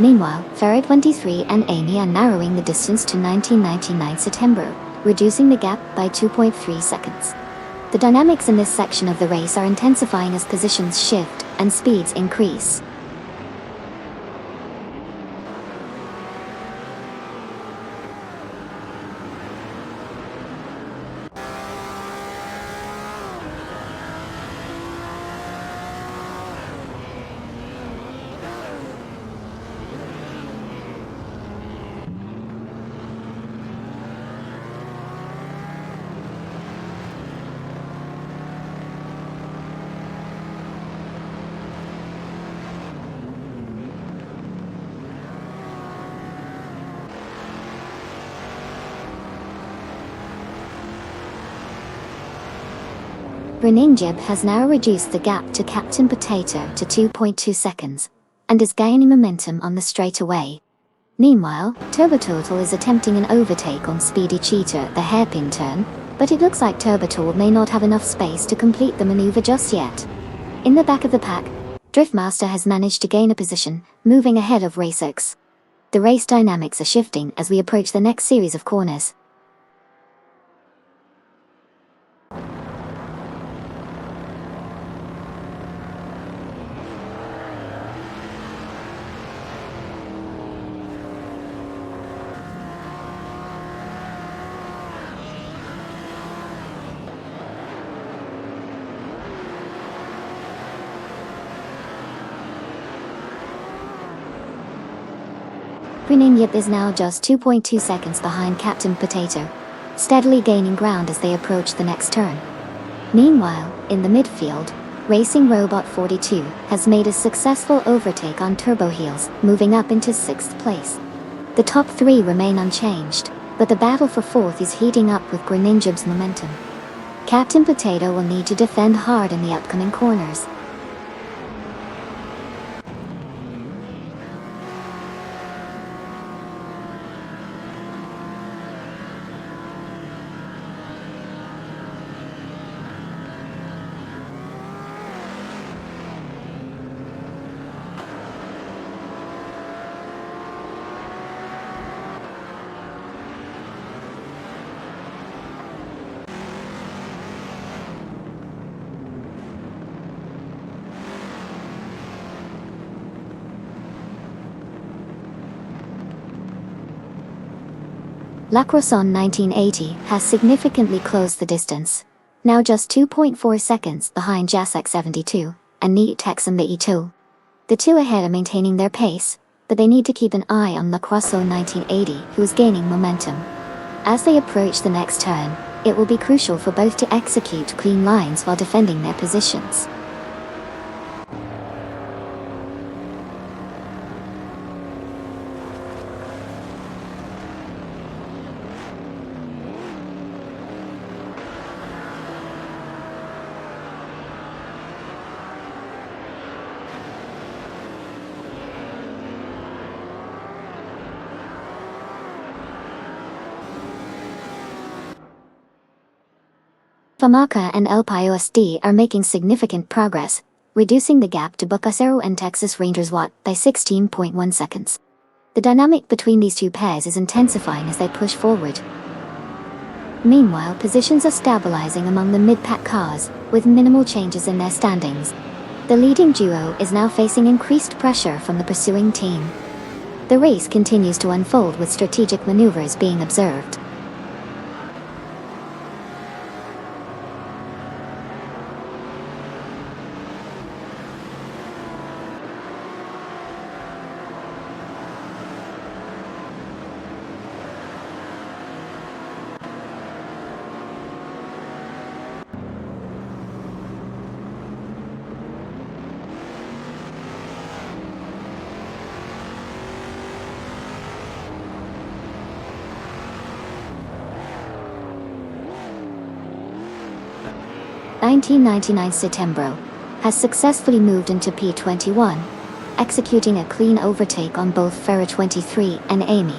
Meanwhile, Ferrier 23 and Amy are narrowing the distance to 1999 September, reducing the gap by 2.3 seconds. The dynamics in this section of the race are intensifying as positions shift and speeds increase. Greninjeb has now reduced the gap to Captain Potato to 2.2 seconds, and is gaining momentum on the straightaway. Meanwhile, Turboturtle is attempting an overtake on Speedy Cheetah at the hairpin turn, but it looks like Turboturtle may not have enough space to complete the maneuver just yet. In the back of the pack, Driftmaster has managed to gain a position, moving ahead of Racex. The race dynamics are shifting as we approach the next series of corners. Greninjeb is now just 2.2 seconds behind Captain Potato, steadily gaining ground as they approach the next turn. Meanwhile, in the midfield, Racing Robot 42 has made a successful overtake on Turbo Heels, moving up into 6th place. The top three remain unchanged, but the battle for 4th is heating up with Greninjeb's momentum. Captain Potato will need to defend hard in the upcoming corners. Lacrosson 1980 has significantly closed the distance, now just 2.4 seconds behind Jasek 72, and New Texan the E2. The two ahead are maintaining their pace, but they need to keep an eye on La Crosso 1980, who is gaining momentum. As they approach the next turn, it will be crucial for both to execute clean lines while defending their positions. Famarca and El País are making significant progress, reducing the gap to Bucacero and Texas Rangers Watt by 16.1 seconds. The dynamic between these two pairs is intensifying as they push forward. Meanwhile, positions are stabilizing among the mid-pack cars, with minimal changes in their standings. The leading duo is now facing increased pressure from the pursuing team. The race continues to unfold with strategic maneuvers being observed. Setembro has successfully moved into P21, executing a clean overtake on both Ferrer 23 and Amy.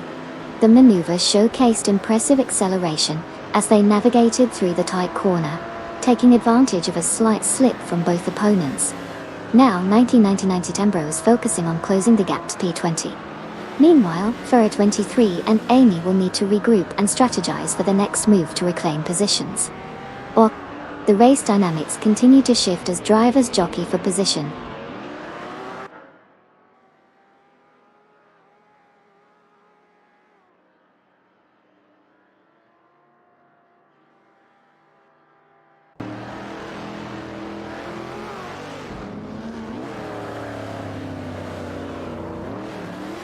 The maneuver showcased impressive acceleration as they navigated through the tight corner, taking advantage of a slight slip from both opponents. Now 1999 Setembro is focusing on closing the gap to P20. Meanwhile, Ferrer 23 and Amy will need to regroup and strategize for the next move to reclaim positions. The race dynamics continue to shift as drivers jockey for position.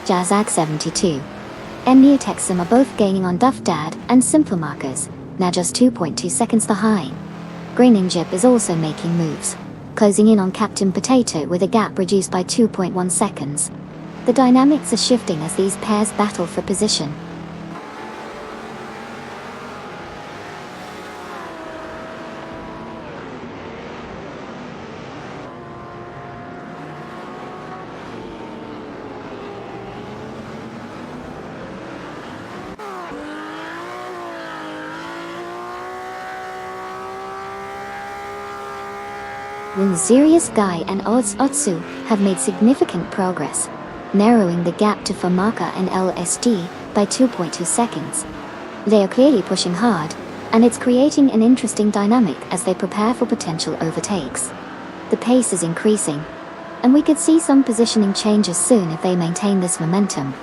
Jazak 72 and New Texan are both gaining on Duff Dad and Simple markers, now just 2.2 seconds behind. Graining Jip is also making moves, closing in on Captain Potato with a gap reduced by 2.1 seconds. The dynamics are shifting as these pairs battle for position. When Sirius Guy and Odds Otsu have made significant progress, narrowing the gap to Famarca and LSD by 2.2 seconds. They are clearly pushing hard, and it's creating an interesting dynamic as they prepare for potential overtakes. The pace is increasing, and we could see some positioning changes soon if they maintain this momentum.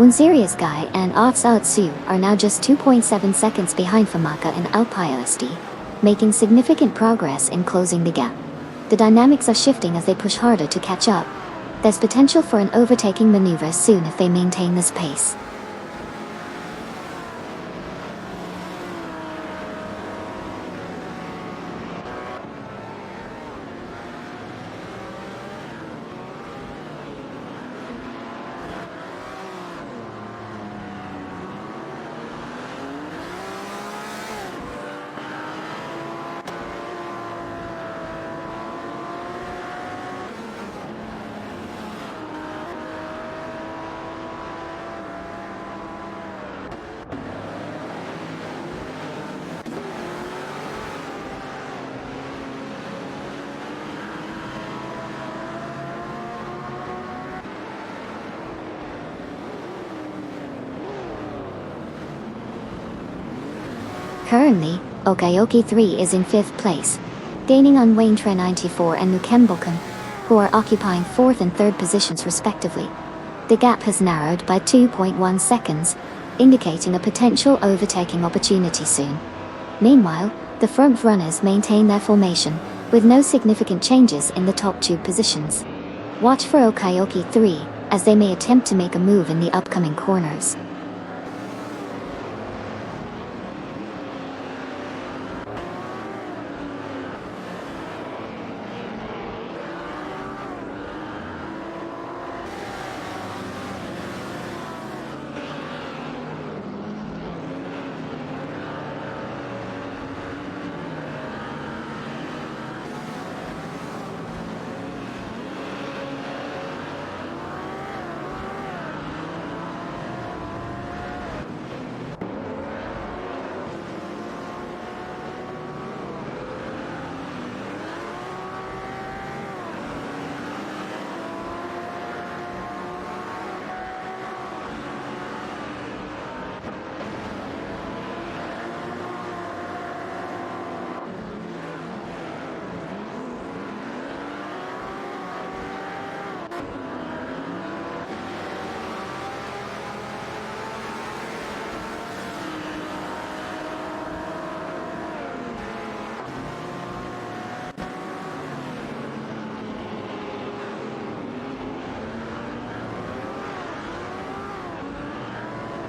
Serious Guy and Atsu are now just 2.7 seconds behind Famaka and Alpine, making significant progress in closing the gap. The dynamics are shifting as they push harder to catch up. There's potential for an overtaking maneuver soon if they maintain this pace. Currently, Okayoki 3 is in 5th place, gaining on Wayne Tre 94 and Nukembokum, who are occupying 4th and 3rd positions respectively. The gap has narrowed by 2.1 seconds, indicating a potential overtaking opportunity soon. Meanwhile, the front runners maintain their formation, with no significant changes in the top 2 positions. Watch for Okayoki 3, as they may attempt to make a move in the upcoming corners.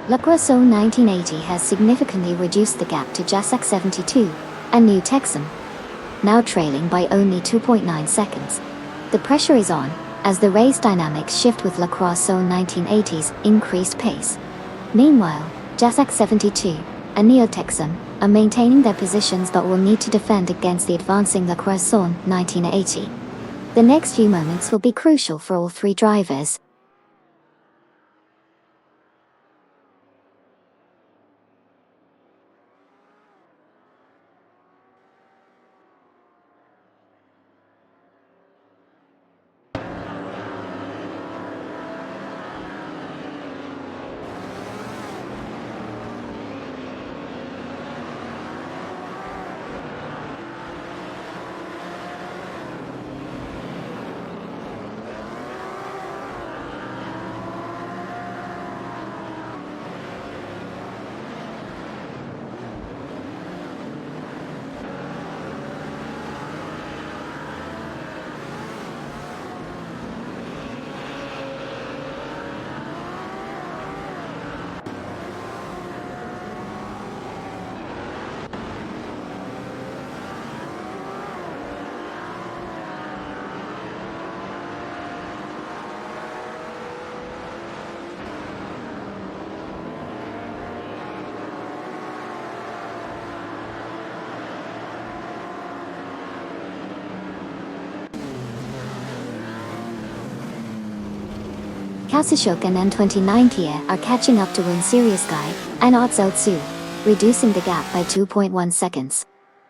Lacrosse 1980 has significantly reduced the gap to Jasak 72, and New Texan, now trailing by only 2.9 seconds. The pressure is on, as the race dynamics shift with Lacrosse 1980's increased pace. Meanwhile, Jasak 72 and Neo Texan are maintaining their positions but will need to defend against the advancing Lacrosse 1980. The next few moments will be crucial for all 3 drivers. Kazushok and N29 Kia are catching up to Serious Guy and Atsu, reducing the gap by 2.1 seconds.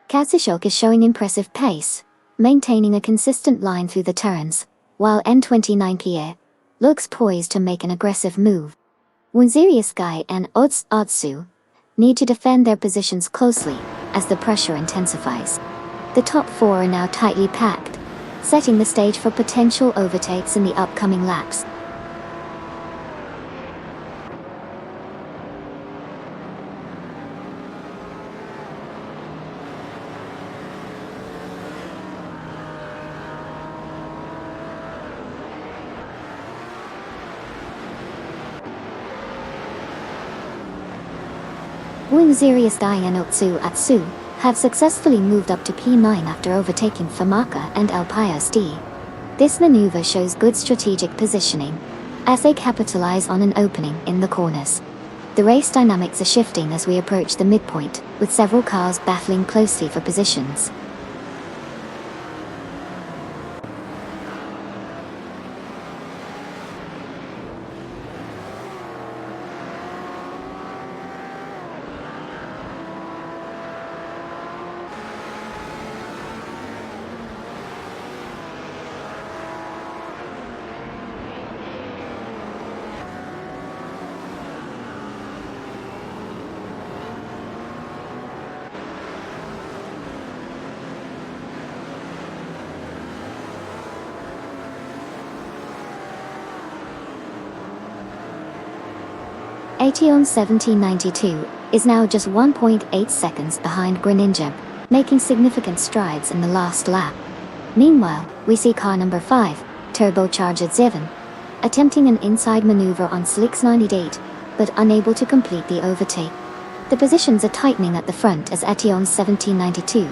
Kazushok is showing impressive pace, maintaining a consistent line through the turns, while N29 Kia looks poised to make an aggressive move. Serious Guy and Atsu need to defend their positions closely as the pressure intensifies. The top 4 are now tightly packed, setting the stage for potential overtakes in the upcoming laps. Sirius Dai and Atsu have successfully moved up to P9 after overtaking Famaka and Alpios D. This maneuver shows good strategic positioning, as they capitalize on an opening in the corners. The race dynamics are shifting as we approach the midpoint, with several cars battling closely for positions. Aetion 1792 is now just 1.8 seconds behind Greninja, making significant strides in the last lap. Meanwhile, we see car number 5, Turbocharged 7, attempting an inside maneuver on Slicks 98, but unable to complete the overtake. The positions are tightening at the front as Aetion 1792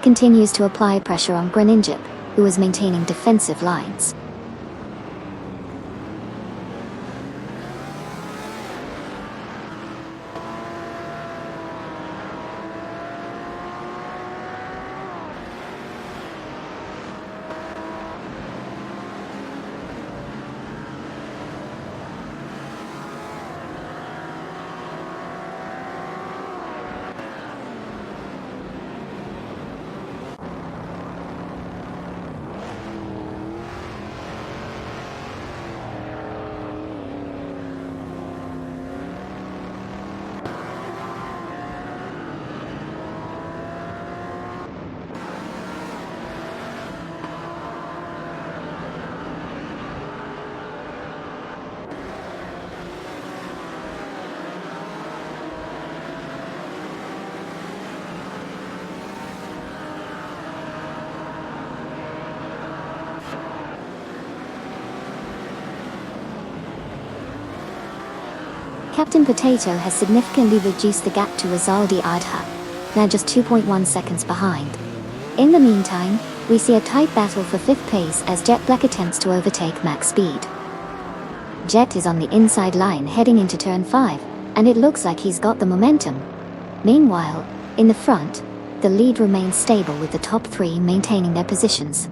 continues to apply pressure on Greninja, who is maintaining defensive lines. Captain Potato has significantly reduced the gap to Rizaldi Adha, now just 2.1 seconds behind. In the meantime, we see a tight battle for 5th place as Jet Black attempts to overtake Max Speed. Jet is on the inside line heading into turn 5, and it looks like he's got the momentum. Meanwhile, in the front, the lead remains stable with the top 3 maintaining their positions.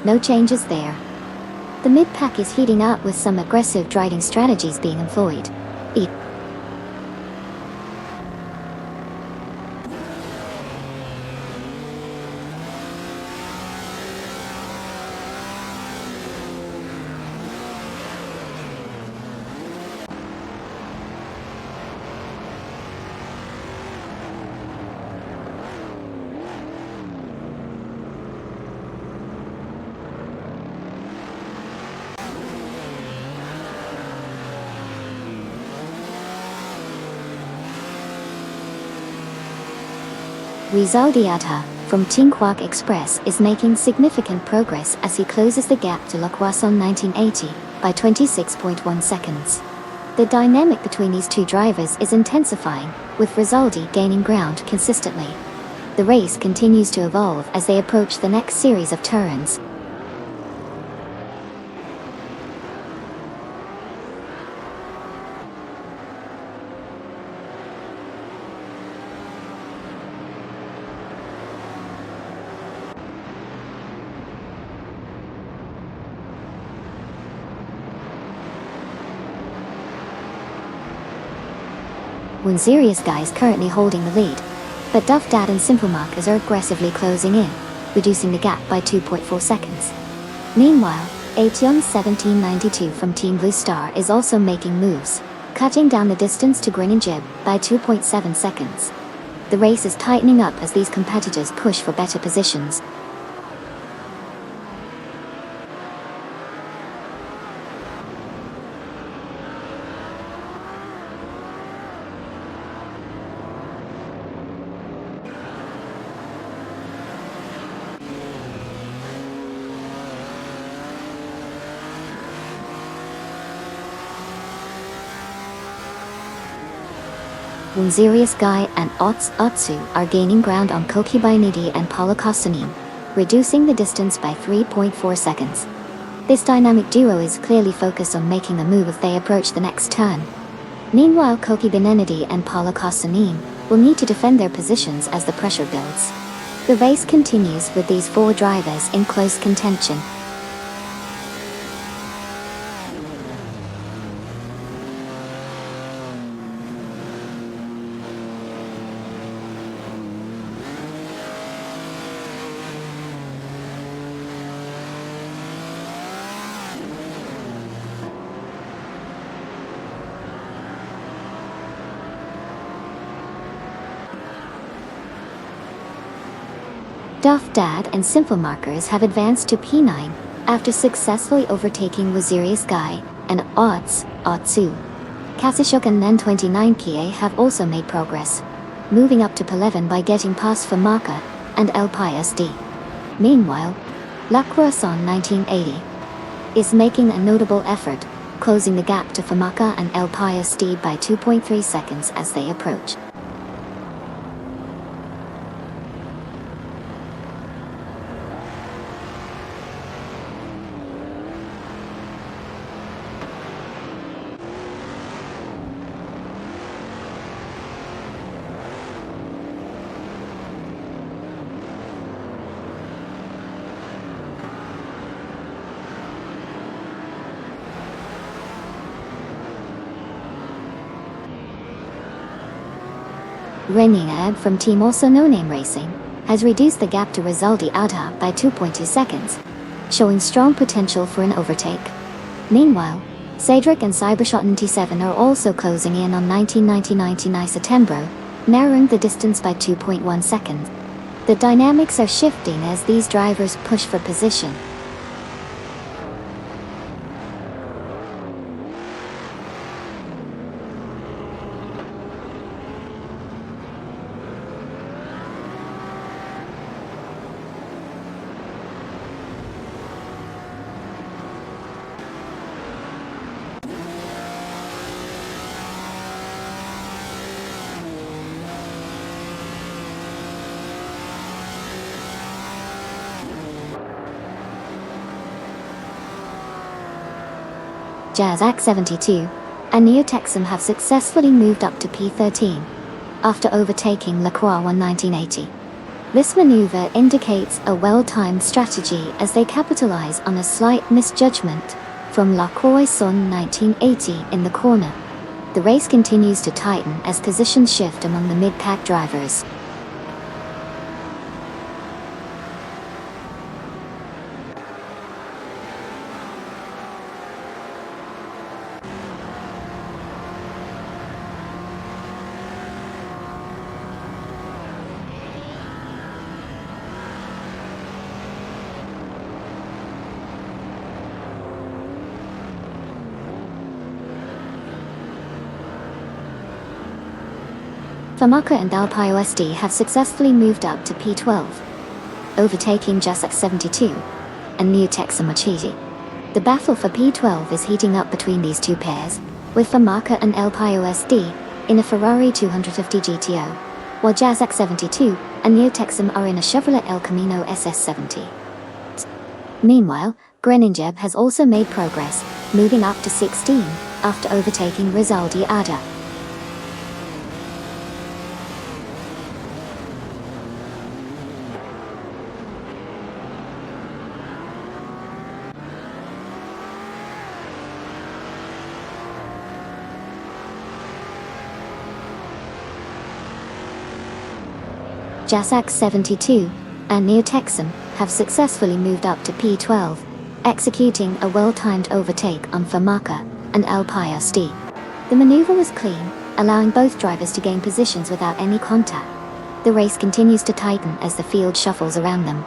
No changes there. The mid-pack is heating up with some aggressive driving strategies being employed. Rizaldi Adha, from Tinquoc Express, is making significant progress as he closes the gap to Laquasson 1980 by 26.1 seconds. The dynamic between these two drivers is intensifying, with Rizaldi gaining ground consistently. The race continues to evolve as they approach the next series of turns. Sirius Guy is currently holding the lead, but Duff Dad and Simple Markers are aggressively closing in, reducing the gap by 2.4 seconds. Meanwhile, Aetion 1792 from Team Blue Star is also making moves, cutting down the distance to Greninja by 2.7 seconds. The race is tightening up as these competitors push for better positions. Wunzirius Guy and Otsu are gaining ground on Koki Bainidi and Paolo Cossanin, reducing the distance by 3.4 seconds. This dynamic duo is clearly focused on making a move as they approach the next turn. Meanwhile, Koki Benenidi and Paolo Cossanin will need to defend their positions as the pressure builds. The race continues with these four drivers in close contention. Duff Dad and Simple Markers have advanced to P9 after successfully overtaking Wazirius Guy and Otsu. Kasishuk and N29PA have also made progress, moving up to P11 by getting past Famaka and El Pias D. Meanwhile, La Croissant 1980 is making a notable effort, closing the gap to Famaka and El Pias D by 2.3 seconds as they approach. Renina from Team Also No Name Racing has reduced the gap to Rizaldi Auta by 2.2 seconds, showing strong potential for an overtake. Meanwhile, Cedric and Cybershot T7 are also closing in on 1999 September, narrowing the distance by 2.1 seconds. The dynamics are shifting as these drivers push for position. Jazak 72 and Neotexum have successfully moved up to P13 after overtaking Lacroix 1980. This maneuver indicates a well-timed strategy as they capitalize on a slight misjudgment from Lacroix 1980 in the corner. The race continues to tighten as positions shift among the mid-pack drivers. Famaka and Alpine SD have successfully moved up to P12, overtaking Jasak 72 and Neotexum Machidi. The battle for P12 is heating up between these two pairs, with Famaka and El SD in a Ferrari 250 GTO, while Jasak 72 and Neotexum are in a Chevrolet El Camino SS70. Meanwhile, Greninjeb has also made progress, moving up to 16 after overtaking Rizaldi Ada. Jasak 72 and Neotexum have successfully moved up to P12, executing a well-timed overtake on Famaka and Alpine SD. The maneuver was clean, allowing both drivers to gain positions without any contact. The race continues to tighten as the field shuffles around them.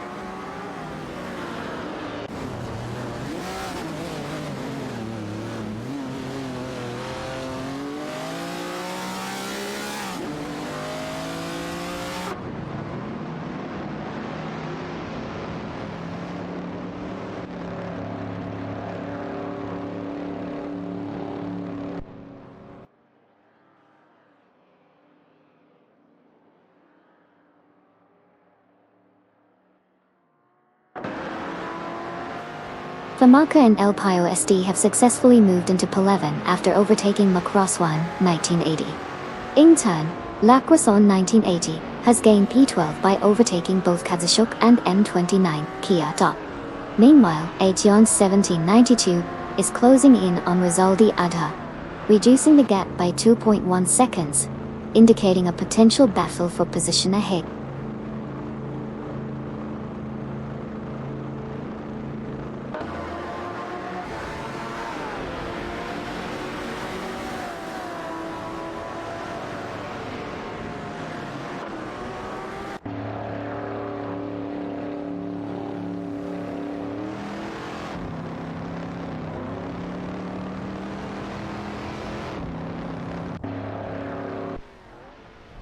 Famaka and El Pio SD have successfully moved into P11 after overtaking Macross 1, 1980. In turn, Lacroson 1980 has gained P12 by overtaking both Kazushuk and M29 Kia. Meanwhile, Aetion 1792 is closing in on Rizaldi Adha, reducing the gap by 2.1 seconds, indicating a potential battle for position ahead.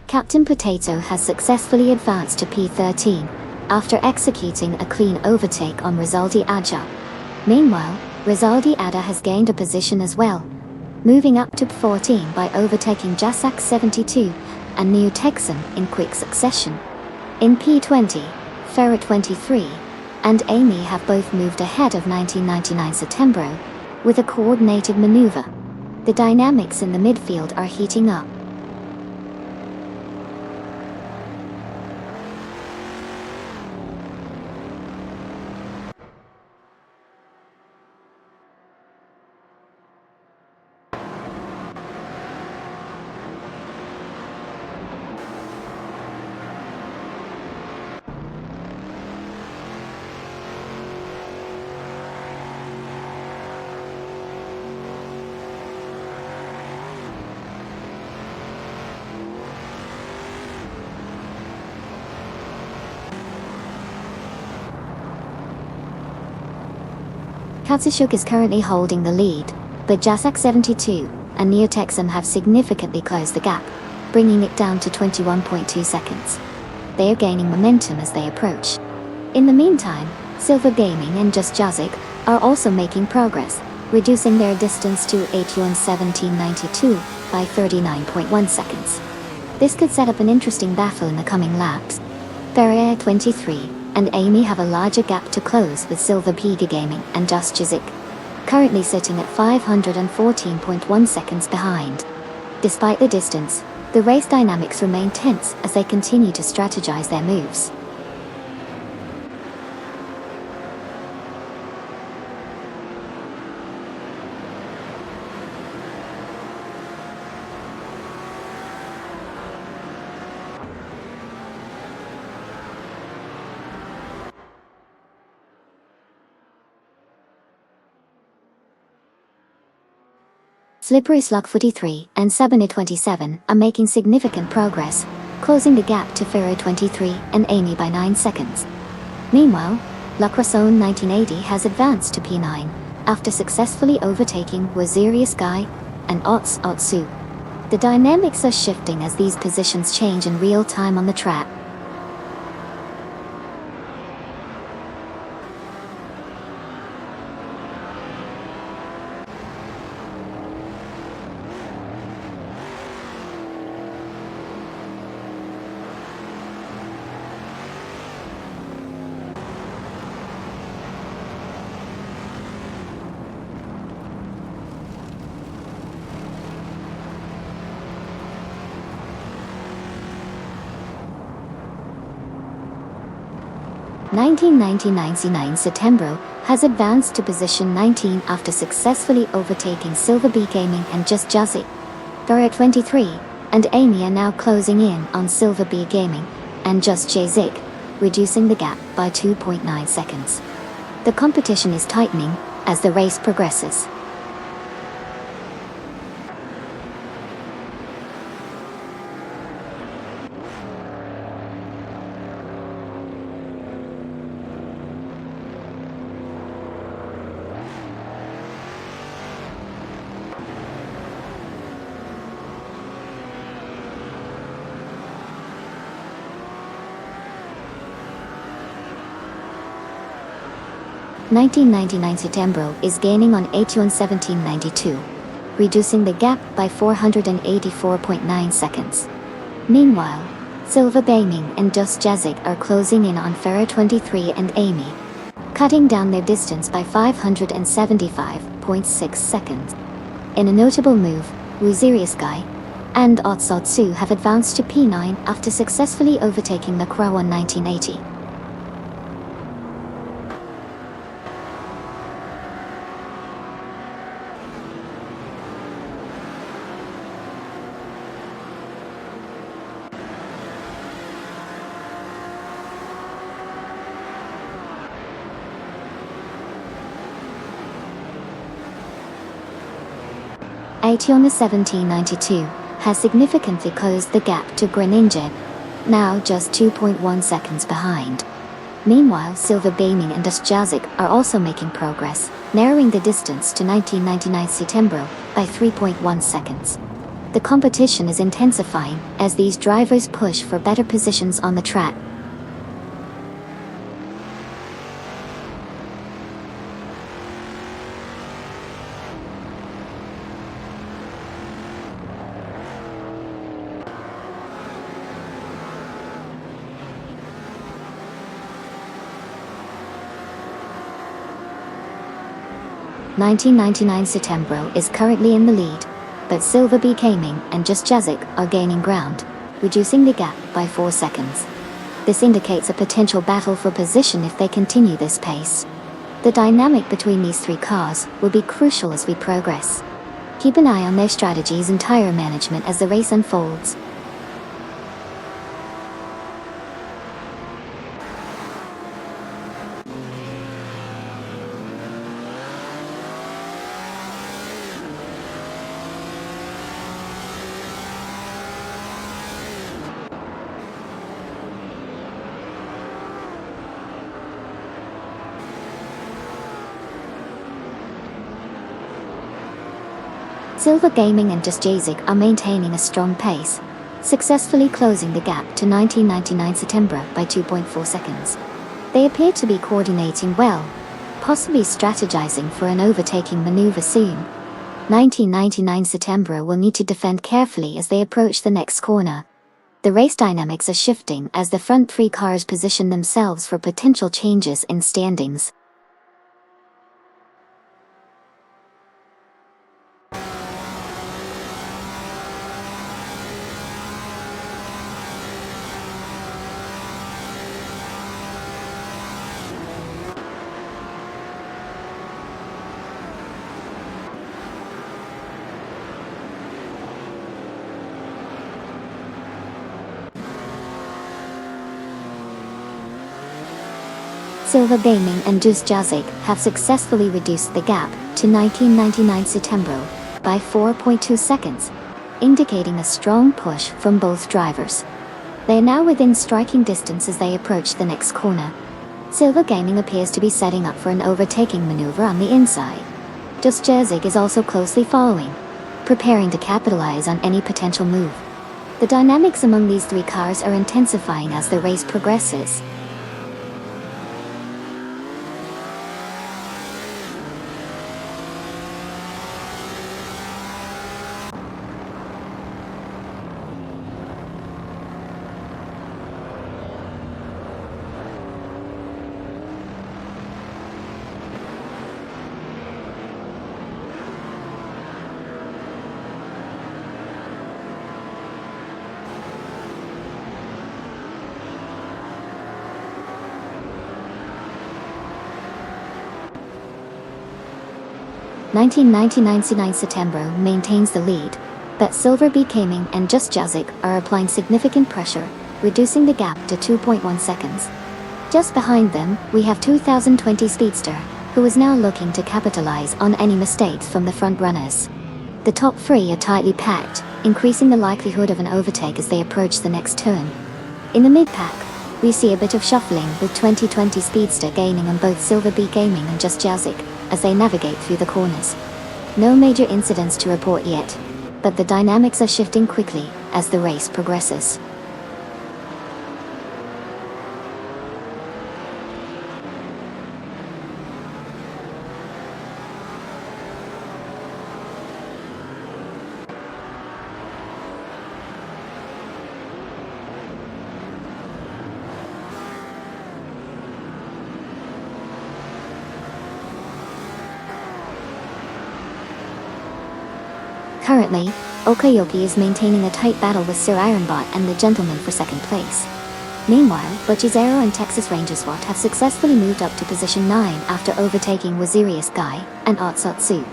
Captain Potato has successfully advanced to P13, after executing a clean overtake on Rizaldi Adha. Meanwhile, Rizaldi Adha has gained a position as well, moving up to P14 by overtaking Jasak 72 and New Texan in quick succession. In P20, Ferret 23 and Amy have both moved ahead of 1999 Setembro, with a coordinated maneuver. The dynamics in the midfield are heating up. Katsushuk is currently holding the lead, but Jasak 72 and Neo Texan have significantly closed the gap, bringing it down to 21.2 seconds. They are gaining momentum as they approach. In the meantime, Silver Gaming and Just Jazik are also making progress, reducing their distance to Aetion 1792 by 39.1 seconds. This could set up an interesting battle in the coming laps. Ferrier 23 and Amy have a larger gap to close, with Silver Pega Gaming and Just Jazik currently sitting at 514.1 seconds behind. Despite the distance, the race dynamics remain tense as they continue to strategize their moves. Slippery Slug 43 and Sabine 27 are making significant progress, closing the gap to Ferro 23 and Amy by 9 seconds. Meanwhile, Lacroson 1980 has advanced to P9, after successfully overtaking Waziri Sky and Otsu. The dynamics are shifting as these positions change in real time on the track. C9 September has advanced to position 19 after successfully overtaking Silver B Gaming and Just Jazik. Ferret 23 and Amy are now closing in on Silver B Gaming and Just Jazik, reducing the gap by 2.9 seconds. The competition is tightening as the race progresses. September is gaining on Aetion 1792, reducing the gap by 484.9 seconds. Meanwhile, Silver Gaming and Just Jazik are closing in on Ferro 23 and Amy, cutting down their distance by 575.6 seconds. In a notable move, Wuziriasky and Otsotsu have advanced to P9 after successfully overtaking Lacroix in 1980. Ateon 1792 has significantly closed the gap to Greninja, now just 2.1 seconds behind. Meanwhile, Silver Gaming and Dustjazik are also making progress, narrowing the distance to 1999 Setembro by 3.1 seconds. The competition is intensifying as these drivers push for better positions on the track. (1999 Setembro is currently in the lead, but Silver Gaming and Dustjazik are gaining ground, reducing the gap by 4 seconds. This indicates a potential battle for position if they continue this pace. The dynamic between these three cars will be crucial as we progress. Keep an eye on their strategies and tire management as the race unfolds. Silver Gaming and Dustjazik are maintaining a strong pace, successfully closing the gap to 1999 September by 2.4 seconds. They appear to be coordinating well, possibly strategizing for an overtaking maneuver soon. 1999 September will need to defend carefully as they approach the next corner. The race dynamics are shifting as the front three cars position themselves for potential changes in standings. Silver Gaming and Dustjazik have successfully reduced the gap to 1999 September by 4.2 seconds, indicating a strong push from both drivers. They are now within striking distance as they approach the next corner. Silver Gaming appears to be setting up for an overtaking maneuver on the inside. Dustjazik is also closely following, preparing to capitalize on any potential move. The dynamics among these three cars are intensifying as the race progresses. (1999 September maintains the lead, but Silver Gaming and Dustjazik are applying significant pressure, reducing the gap to 2.1 seconds. Just behind them, we have 2020 Speedster, who is now looking to capitalize on any mistakes from the front runners. The top three are tightly packed, increasing the likelihood of an overtake as they approach the next turn. In the mid-pack, we see a bit of shuffling with 2020 Speedster gaining on both Silver Gaming and Dustjazik as they navigate through the corners. No major incidents to report yet, but the dynamics are shifting quickly as the race progresses. Currently, Okayoki is maintaining a tight battle with Sir Ironbot and the Gentleman for second place. Meanwhile, Butch's Aero and Texas Ranger SWAT have successfully moved up to position 9 after overtaking Wazirius Guy and Otsotsu.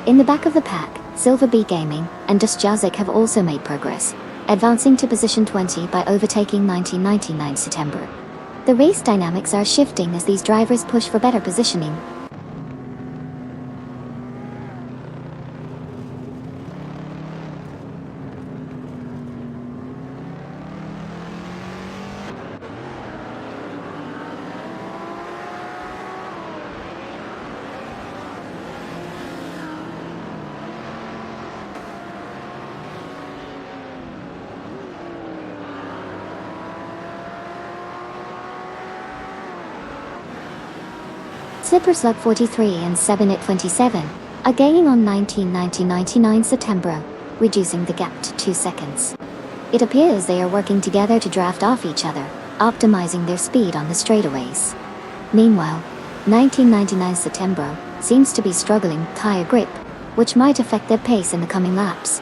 In the back of the pack, Silver Bee Gaming and Dust Jazik have also made progress, advancing to position 20 by overtaking 1999 September. The race dynamics are shifting as these drivers push for better positioning. Zipper Slug 43 and 7 at 27 are gaining on 1999 September, reducing the gap to 2 seconds. It appears they are working together to draft off each other, optimizing their speed on the straightaways. Meanwhile, 1999 September seems to be struggling with tire grip, which might affect their pace in the coming laps.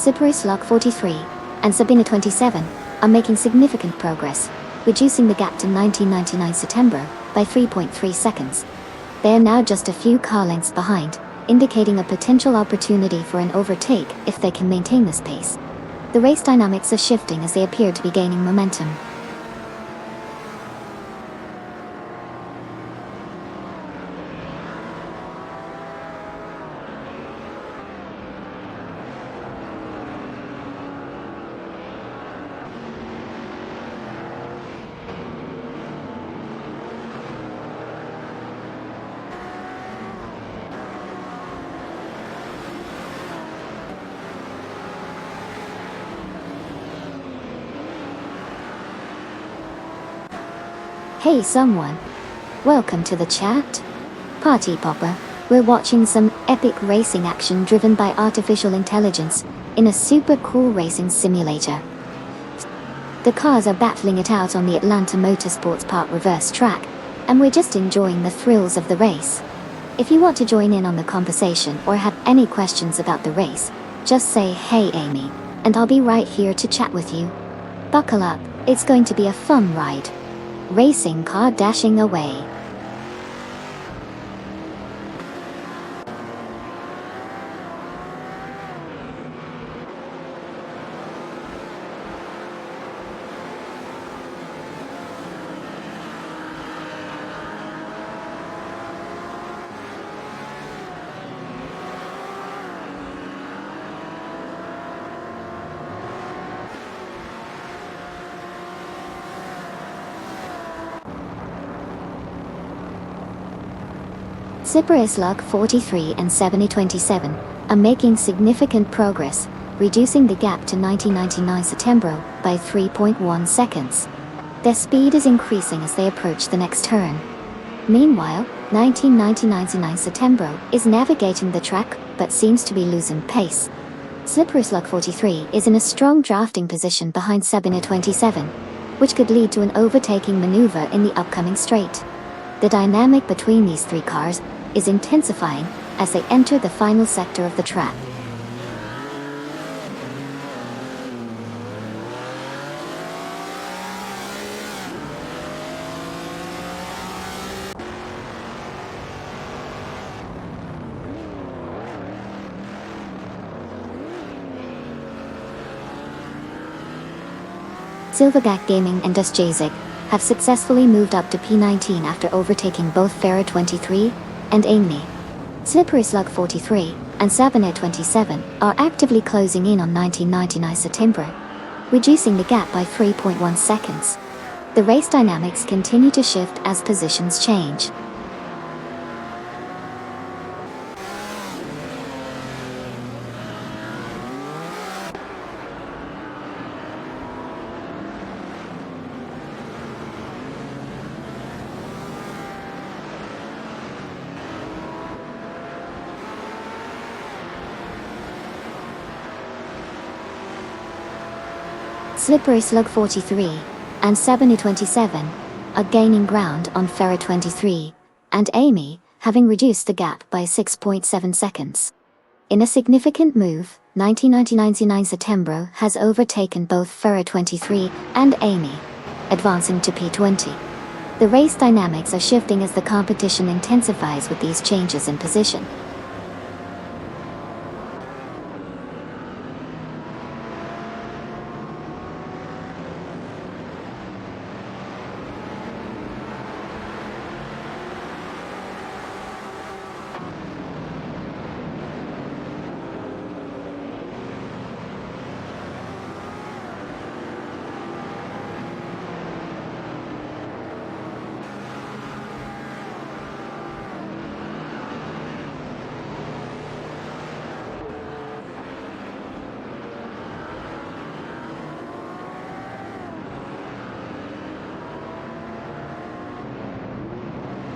Zipper Slug 43 and Sabina 27 are making significant progress, reducing the gap to 1999 September by 3.3 seconds. They are now just a few car lengths behind, indicating a potential opportunity for an overtake if they can maintain this pace. The race dynamics are shifting as they appear to be gaining momentum. Hey someone! Welcome to the chat. Party popper, we're watching some epic racing action driven by artificial intelligence in a super cool racing simulator. The cars are battling it out on the Atlanta Motorsports Park reverse track, and we're just enjoying the thrills of the race. If you want to join in on the conversation or have any questions about the race, just say hey Amy, and I'll be right here to chat with you. Buckle up, it's going to be a fun ride. Racing car dashing away. Zipper Slug 43 and 7027 are making significant progress, reducing the gap to 1999 September by 3.1 seconds. Their speed is increasing as they approach the next turn. Meanwhile, 1999 September is navigating the track but seems to be losing pace. Zipper Slug 43 is in a strong drafting position behind Sabina 27, which could lead to an overtaking maneuver in the upcoming straight. The dynamic between these three cars is intensifying as they enter the final sector of the track. Silverback Gaming and Dust Jazik have successfully moved up to P19 after overtaking both Farah 23 and Amy. Slippery Slug 43 and Sabinet 27 are actively closing in on 1999 September, reducing the gap by 3.1 seconds. The race dynamics continue to shift as positions change. Slippery Slug 43 and Sabine 27 are gaining ground on Ferrer 23 and Amy, having reduced the gap by 6.7 seconds. In a significant move, 1999 Setembro has overtaken both Ferrer 23 and Amy, advancing to P20. The race dynamics are shifting as the competition intensifies with these changes in position.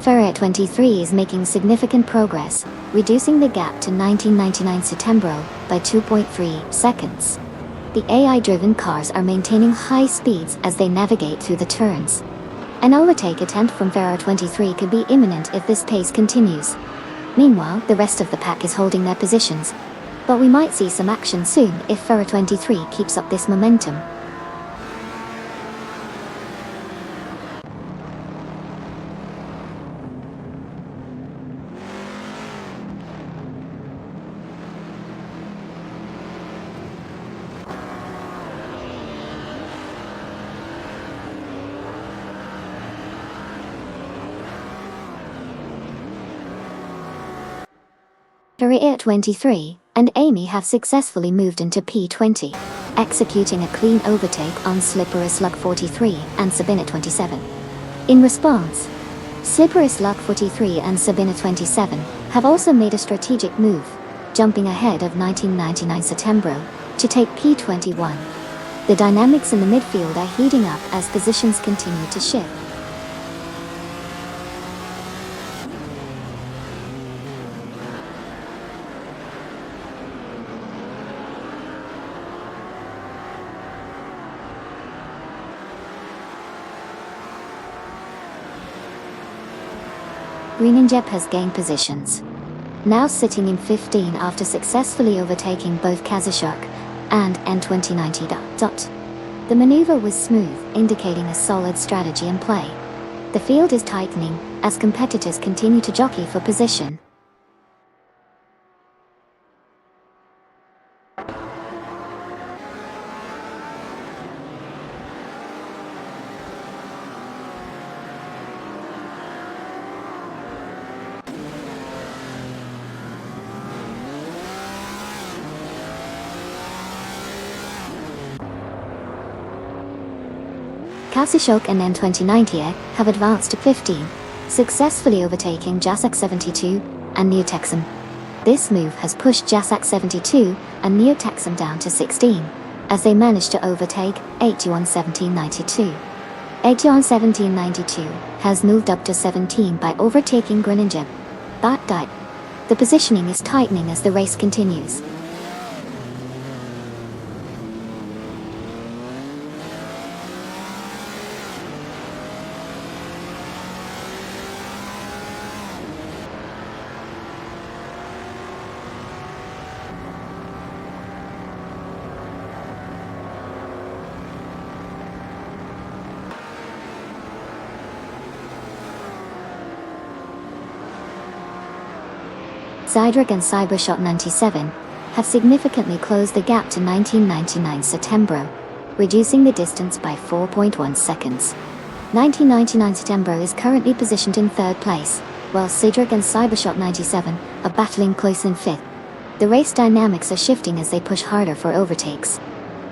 Ferrer 23 is making significant progress, reducing the gap to 1999 Setembro by 2.3 seconds. The AI-driven cars are maintaining high speeds as they navigate through the turns. An overtake attempt from Ferrer 23 could be imminent if this pace continues. Meanwhile, the rest of the pack is holding their positions. But we might see some action soon if Ferrer 23 keeps up this momentum. Ferrer 23 and Amy have successfully moved into P20, executing a clean overtake on Slippery Slug 43 and Sabine 27. In response, Slippery Slug 43 and Sabine 27 have also made a strategic move, jumping ahead of 1999 Setembro to take P21. The dynamics in the midfield are heating up as positions continue to shift. Greeninjep has gained positions, now sitting in 15 after successfully overtaking both Kazashok and N2090. The maneuver was smooth, indicating a solid strategy in play. The field is tightening as competitors continue to jockey for position. Kazashok and N2090 have advanced to 15, successfully overtaking Jasak 72 and Neotexum. This move has pushed Jasak 72 and Neotexum down to 16, as they managed to overtake 811792. 811792 has moved up to 17 by overtaking Greeninjep. The positioning is tightening as the race continues. Zydruk and Cybershot 97 have significantly closed the gap to 1999 Setembro, reducing the distance by 4.1 seconds. 1999 Setembro is currently positioned in third place, while Zydruk and Cybershot 97 are battling close in fifth. The race dynamics are shifting as they push harder for overtakes.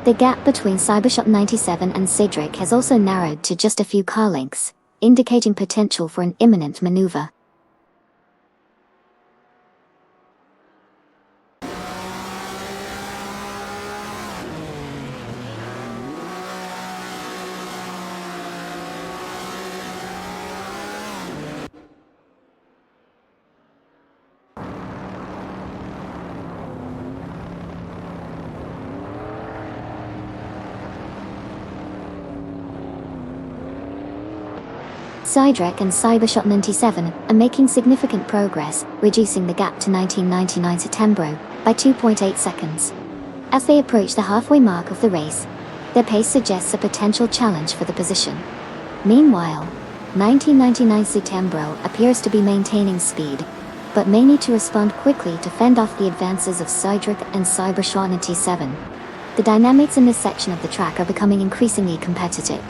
The gap between Cybershot 97 and Zydruk has also narrowed to just a few car lengths, indicating potential for an imminent maneuver. Cydrek and Cybershot 97 are making significant progress, reducing the gap to 1999 Settembro by 2.8 seconds. As they approach the halfway mark of the race, their pace suggests a potential challenge for the position. Meanwhile, 1999 Settembro appears to be maintaining speed, but may need to respond quickly to fend off the advances of Cydrek and Cybershot 97. The dynamics in this section of the track are becoming increasingly competitive.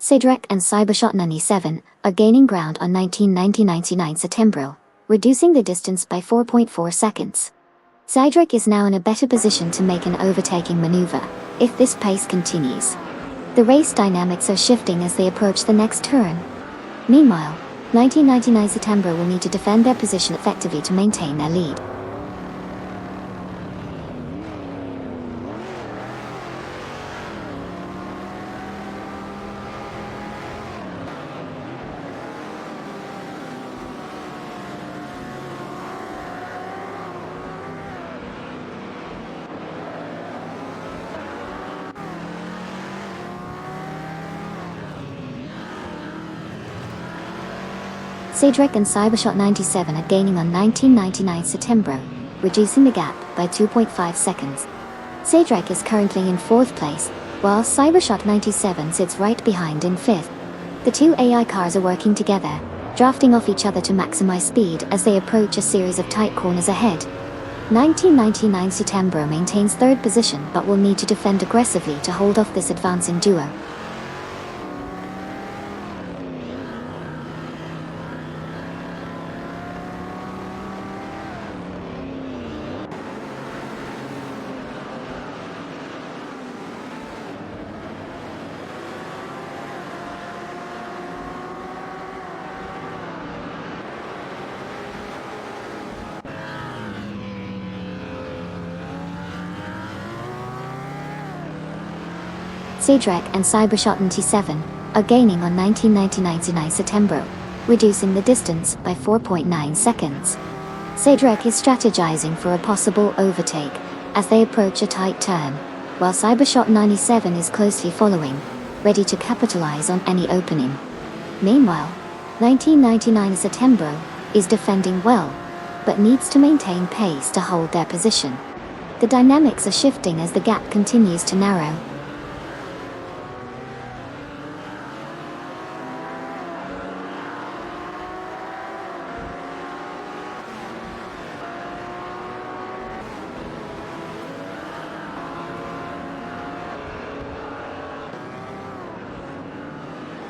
Cydrek and Cybershot 97 are gaining ground on 1999 Settembro, reducing the distance by 4.4 seconds. Cydrek is now in a better position to make an overtaking maneuver, if this pace continues. The race dynamics are shifting as they approach the next turn. Meanwhile, 1999 Settembro will need to defend their position effectively to maintain their lead. Cydrek and Cybershot 97 are gaining on 1999 Settembro, reducing the gap by 2.5 seconds. Cydrek is currently in 4th place, while Cybershot 97 sits right behind in 5th. The two AI cars are working together, drafting off each other to maximize speed as they approach a series of tight corners ahead. 1999 Settembro maintains 3rd position but will need to defend aggressively to hold off this advancing duo. Cydrek and Cybershot 97 are gaining on 1999 Settembro, reducing the distance by 4.9 seconds. Cydrek is strategizing for a possible overtake as they approach a tight turn, while Cybershot 97 is closely following, ready to capitalize on any opening. Meanwhile, 1999 Settembro is defending well, but needs to maintain pace to hold their position. The dynamics are shifting as the gap continues to narrow.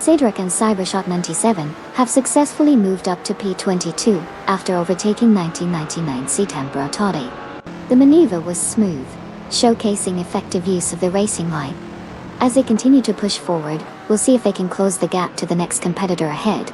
Cydrek and Cybershot 97 have successfully moved up to P22 after overtaking 1999 Settembro Toddy. The maneuver was smooth, showcasing effective use of the racing line. As they continue to push forward, we'll see if they can close the gap to the next competitor ahead.